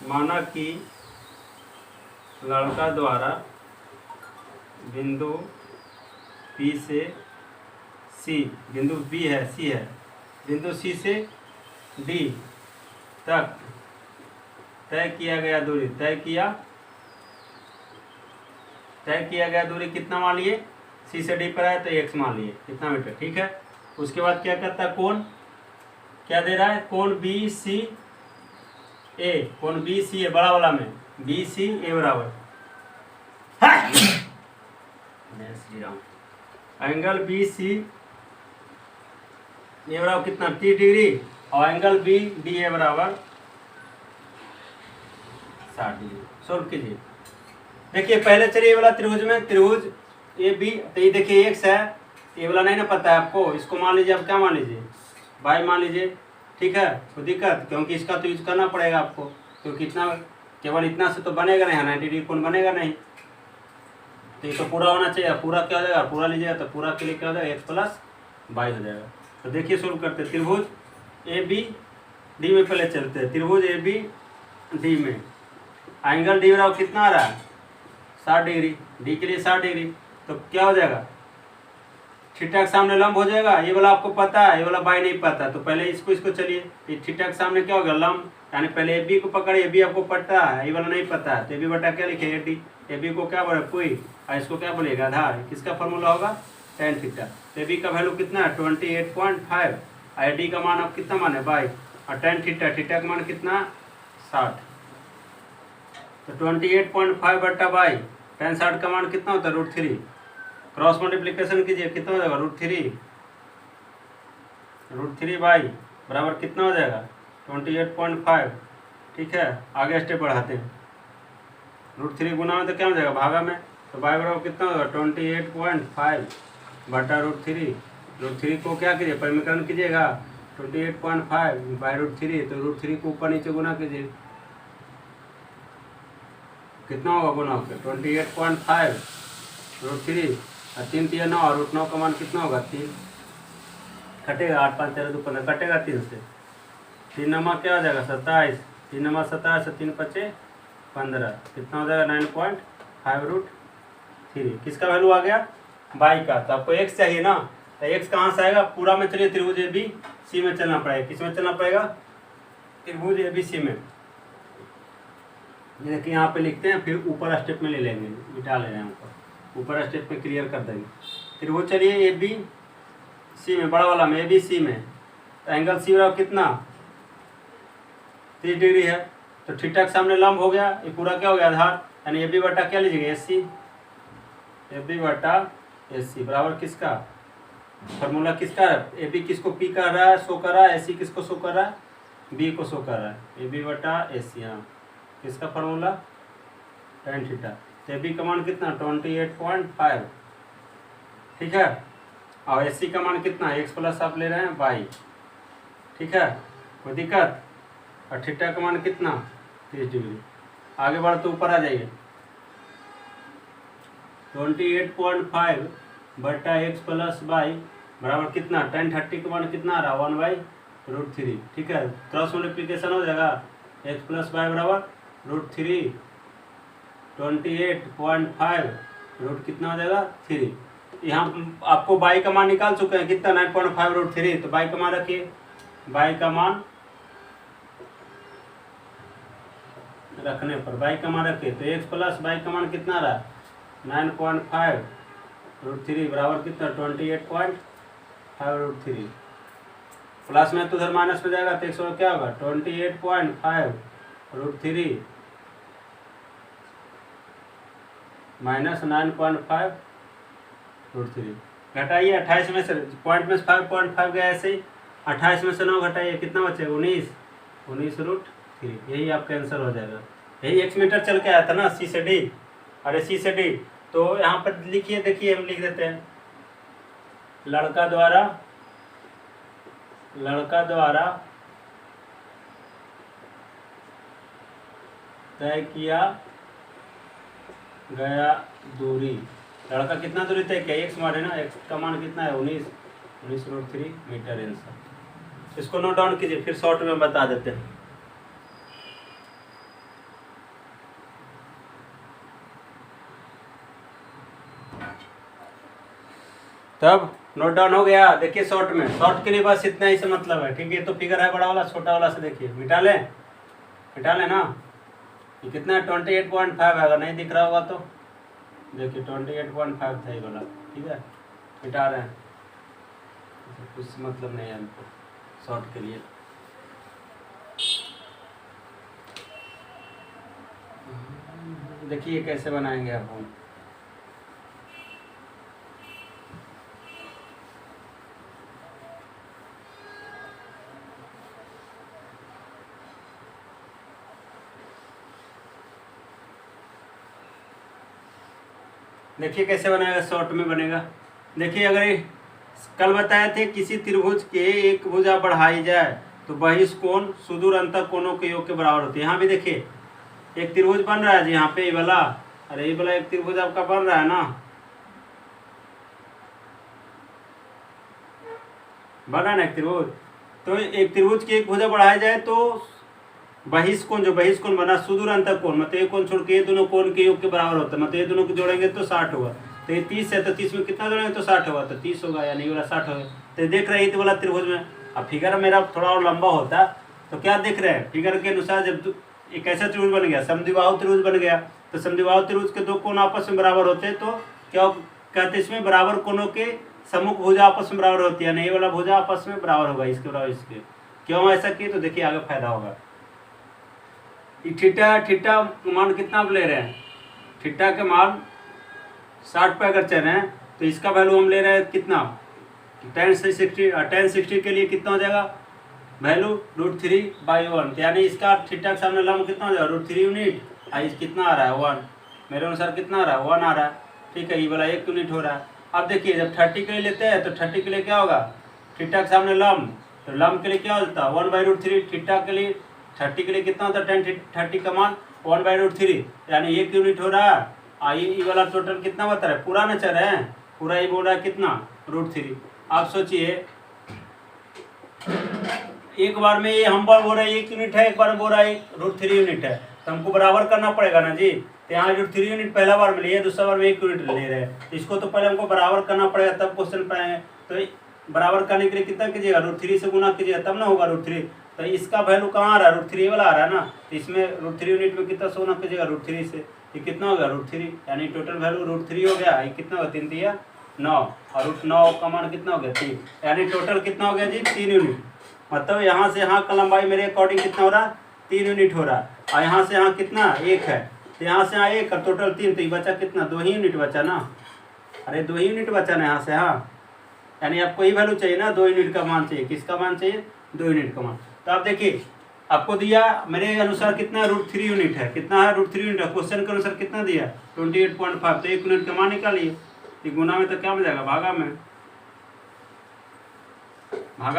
माना कि लड़का द्वारा बिंदु बी से सी, बिंदु बी है सी है, बिंदु सी से डी तक तय किया गया दूरी, तय किया गया दूरी कितना मान लिए, सी से डी पर आया तो एक्स मान लिए, कितना मीटर, ठीक है। उसके बाद क्या करता है, कोण क्या दे रहा है, कोण बी सी ए, कोण बी सी ए बड़ा वाला में बी सी ए बराबर एंगल बी सी ए बराबर कितना 30 डिग्री, और एंगल बी डी ए बराबर 60 डिग्री। सोल्व कीजिए। देखिए पहले चलिए ये वाला त्रिभुज में, त्रिभुज ए बी, तो ये देखिए एक्स है, ये वाला नहीं ना पता है आपको, इसको मान लीजिए आप क्या मान लीजिए वाई मान लीजिए, ठीक है। तो दिक्कत क्योंकि इसका तो यूज करना पड़ेगा आपको, क्योंकि इतना केवल इतना से तो बनेगा नहीं, 90 डिग्री कोण बनेगा नहीं, तो ये तो पूरा होना चाहिए। पूरा क्या हो जाएगा, पूरा लीजिएगा तो पूरा के लिए क्या हो जाएगा एक्स प्लस वाई हो जाएगा। तो देखिए सोल्व करते हैं, त्रिभुज ए बी डी में पहले चलते हैं, त्रिभुज ए बी डी में एंगल डी बराबर कितना आ रहा है 60 डिग्री, डी के लिए 60 डिग्री, तो क्या हो जाएगा थीटा के सामने लंब हो जाएगा। ये वाला आपको पता है, ये वाला बाई नहीं पता, तो पहले इसको चलिए, ये थीटा के सामने क्या होगा लंब, यानी पहले ए बी को पकड़े, ए बी आपको पता है, ये वाला नहीं पता है, तो ए बी बटा क्या लिखे डी, ए बी को क्या बोले कोई, और इसको क्या बोलेगा आधार, किसका फॉर्मूला होगा tan थीटा। तो ए बी का वैल्यू कितना है 28.5, और डी का मान अब कितना मान है बाई, और tan थीटा, थीटा का मान कितना 60, तो 28.5 बटा बाई tan 60 का मान कितना होता है √3, क्रॉस मल्टीप्लिकेशन कीजिए कितना हो जाएगा √3 बाई बराबर कितना हो जाएगा 28.5, ठीक है। आगे स्टेप बढ़ाते हैं, √3 गुना में तो क्या हो जाएगा भागा में, तो बाई बराबर कितना होगा 28.5 बटा √3 को क्या कीजिए परिमीकरण कीजिएगा 28.5 बाई √3, तो √3 को ऊपर नीचे गुना कीजिए, कितना होगा गुना होकर 28.5 √3 और 3 3 9, और √9 का मान कितना होगा 3, कटेगा 8 5 13 2 15, कटेगा 3 से, 3 नमा क्या हो जाएगा 27, 3 नमा 27 से 3 5 15, कितना हो जाएगा 9.5 √3। किसका वैल्यू आ गया बाई का। तो आपको एक्स चाहिए ना, तो एक्स कहाँ से आएगा, पूरा में चलिए त्रिभुज ए बी सी में चलना पड़ेगा, किस में चलना पड़ेगा त्रिभुज ए बी सी में। देखिए यहाँ पे लिखते हैं, फिर ऊपर स्टेप में ले लेंगे, मिटा ले रहे हैं ऊपर स्टेप में क्लियर कर देंगे। त्रिभुज चलिए ए बी सी में, बड़ा वाला में ए बी सी में, तो एंगल सी बराबर कितना 30 डिग्री है, तो थीटा के सामने लंब हो गया, ये पूरा क्या हो गया आधार, यानी ए बी बटा क्या लीजिएगा एस सी, ए बी बटा एस सी बराबर किसका फॉर्मूला किसका है, ए बी किसको पी कर रहा है शो कर रहा है, एस सी किसको शो कर रहा है बी को शो कर रहा है, ए बी बटा एस सी, हाँ किसका फॉर्मूला tan थीटा। तो ए बी का मान कितना 28.5, ठीक है, और एस सी का मान कितना एक्स प्लस आप ले रहे हैं बाई, ठीक है, कोई दिक्कत, और थीटा का मान कितना 30 डिग्री। आगे बढ़ तो ऊपर आ जाइए, 28.5 बटा एक्स प्लस बाई बराबर कितना tan 30 का मान कितना आ रहा 1/√3, ठीक है, क्रॉस मल्टीप्लिकेशन हो जाएगा एक्स प्लस बाई बराबर √3, 28.5 रूट कितना हो जाएगा 3, यहाँ आपको बाई का मान निकाल चुके हैं कितना 9.5√3, तो बाई का मान रखिए, बाई का मान रखने पर बाई का मान रखिए तो x प्लस बाई का मान कितना रहा 9.5√3 बराबर कितना 28.5√3 प्लस में तो उधर माइनस में जाएगा तो एक सौ क्या होगा 28.5√3 माइनस 9.5√3 घटाइए 28 में से पॉइंट में 5.5 गया ऐसे ही 28 में से 9 घटाइए कितना बचेगा 19√3 यही आपका आंसर हो जाएगा। यही 1 मीटर चल के आया था ना सी से डी, अरे सी से डी तो यहाँ पर लिखिए, देखिए हम लिख देते हैं लड़का द्वारा तय किया गया दूरी, लड़का कितना दूरी तय किया x मान है ना, x का मान कितना है 19√3 मीटर आंसर। इसको नोट डाउन कीजिए फिर शॉर्ट में बता देते हैं। तब नोट डाउन हो गया। देखिए शॉर्ट में, शॉर्ट के लिए बस इतना ही से मतलब है, ठीक है। तो फिगर है बड़ा वाला, छोटा वाला से देखिए, मिटा लें ना, ये कितना है 28.5 है, अगर नहीं दिख रहा होगा तो देखिए 28.5 था ये वाला, ठीक है, मिटा रहे हैं, कुछ मतलब नहीं है हमको शॉर्ट के लिए। देखिए कैसे बनाएंगे अब हम, देखिए कैसे बनाएगा, शॉर्ट में बनेगा। देखिए अगर कल बताए थे किसी त्रिभुज के एक भुजा बढ़ाई जाए तो बहिष कोण सुदूर अंतर कोणों के योग के बराबर होते हैं। यहाँ भी देखिए एक त्रिभुज बन रहा है जी, यहाँ पे ये वाला, अरे ये वाला एक त्रिभुज आपका बन रहा है ना, बन रहा है ना एक त्रिभुज। तो एक त्रिभुज की एक भुजा बढ़ाई जाए तो बहिष कोण, जो बहिष कोण बना सुदूर अंतर कोण, मतलब ये कोण छोड़ के ये दोनों कोण के योग के बराबर होता है, मतलब ये दोनों को जोड़ेंगे तो 60 होगा। तो ये 30 है तो 30 में कितना जोड़ेंगे तो 60 होगा, तो 30 होगा, यानी ये वाला 60 होगा। तो देख रहे हैं ये वाला त्रिभुज में, अब फिगर मेरा थोड़ा और लंबा होता तो क्या देख रहे हैं, फिगर के अनुसार जब एक ऐसा त्रिभुज बन गया, समद्विबाहु त्रिभुज बन गया, तो समद्विबाहु त्रिभुज के दो कोण आपस में बराबर होते हैं, तो क्या कहते हैं इसमें बराबर कोणों के सम्मुख भुजा आपस में बराबर होती है, ये वाला भुजा आपस में बराबर होगा इसके बराबर इसके। क्यों ऐसा किए तो देखिए आगे फायदा होगा। थीटा मान कितना आप ले रहे हैं, थीटा के मान 60 पे अगर चल रहे हैं तो इसका वैल्यू हम ले रहे हैं कितना tan 60 के लिए कितना हो जाएगा वैल्यू √3/1, यानी इसका थीटा के सामने लंब कितना हो जाएगा √3 यूनिट, इस कितना आ रहा है 1, मेरे अनुसार कितना आ रहा है 1 आ रहा है, ठीक है, ये वाला 1 यूनिट हो रहा है। अब देखिए जब 30 के लिए लेते हैं तो 30 के लिए क्या होगा, थीटा के सामने लंब, तो लंब के लिए क्या होता है 1/√3, थीटा के लिए 30 के लिए कितना होता है tan 30 का मान 1/√3, यानी 1 यूनिट हो रहा है। ये वाला टोटल कितना बता रहा है, पूरा न चल रहे हैं, पूरा ही बोल रहा है कितना √3। आप सोचिए एक बार में ये हम बार बोल रहे हैं 1 यूनिट है, एक बार में बोल रहा है √3 यूनिट है, तो हमको बराबर करना पड़ेगा ना जी। तो यहाँ √3 यूनिट पहला बार में लिए, दूसरा बार में 1 यूनिट ले रहे हैं, इसको तो पहले हमको बराबर करना पड़ेगा तब क्वेश्चन पाएंगे। तो बराबर करने के लिए कितना कीजिएगा √3 से गुना कीजिएगा तब ना होगा √3। तो इसका वैल्यू कहाँ आ रहा है √3 वाला आ रहा है ना, तो इसमें √3 यूनिट में कितना से गुना कीजिएगा √3 से, ये कितना हो गया √3, यानी टोटल वैल्यू √3 हो गया। ये कितना होगा 3 दिया 9 और √9 का मान कितना हो गया 3, यानी टोटल कितना हो गया जी 3 यूनिट। मतलब यहाँ से यहाँ का लंबाई मेरे अकॉर्डिंग कितना हो रहा है 3 यूनिट हो रहा है, और यहाँ से यहाँ कितना 1 है, तो यहाँ से यहाँ 1 और टोटल 3, तो ये बचा कितना 2 ही यूनिट बचा ना, अरे 2 ही यूनिट बचा ना यहाँ से, हाँ, यानी आपको ये वैल्यू चाहिए ना 2 यूनिट का मान चाहिए, किसका मान चाहिए 2 यूनिट का मान। तो आप देखिए आपको दिया मेरे अनुसार कितना √3 यूनिट है, कितना है √3 यूनिट है, क्वेश्चन के अनुसार कितना दिया 28.5, तो 1 यूनिट का मान निकालिए, ये गुना में तो क्या मिल जाएगा भागा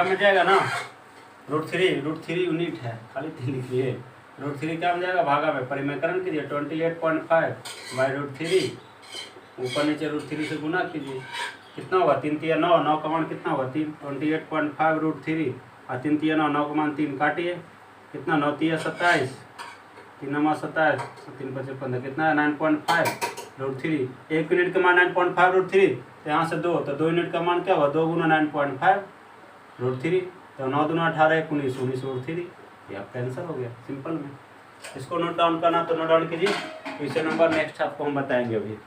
में जाएगा ना, √3 यूनिट है, खाली 3 लिखिए, √3 क्या मिल जाएगा भागा में, परिमेयकरण कीजिए 28.5/√3, ऊपर नीचे √3 से गुना कीजिए, कितना होगा 3 3 9, 9 का मान कितना होगा 3, 28.5√3 और 3 3 9, 9 का मान 3 काटिए, कितना 9 3 27, 3 9 27, 3 5 15, कितना है 9.5√3, 1 यूनिट का मान 9.5√3, तो यहाँ से 2, तो 2 यूनिट का मान क्या हुआ, 2 गुना 9.5√3, तो 9 दूना 18, 19, 19√3, ये आपका आंसर हो गया सिंपल में। इसको नोट डाउन करना तो नोट डाउन कीजिए, क्वेश्चन नंबर नेक्स्ट आपको हम बताएंगे अभी।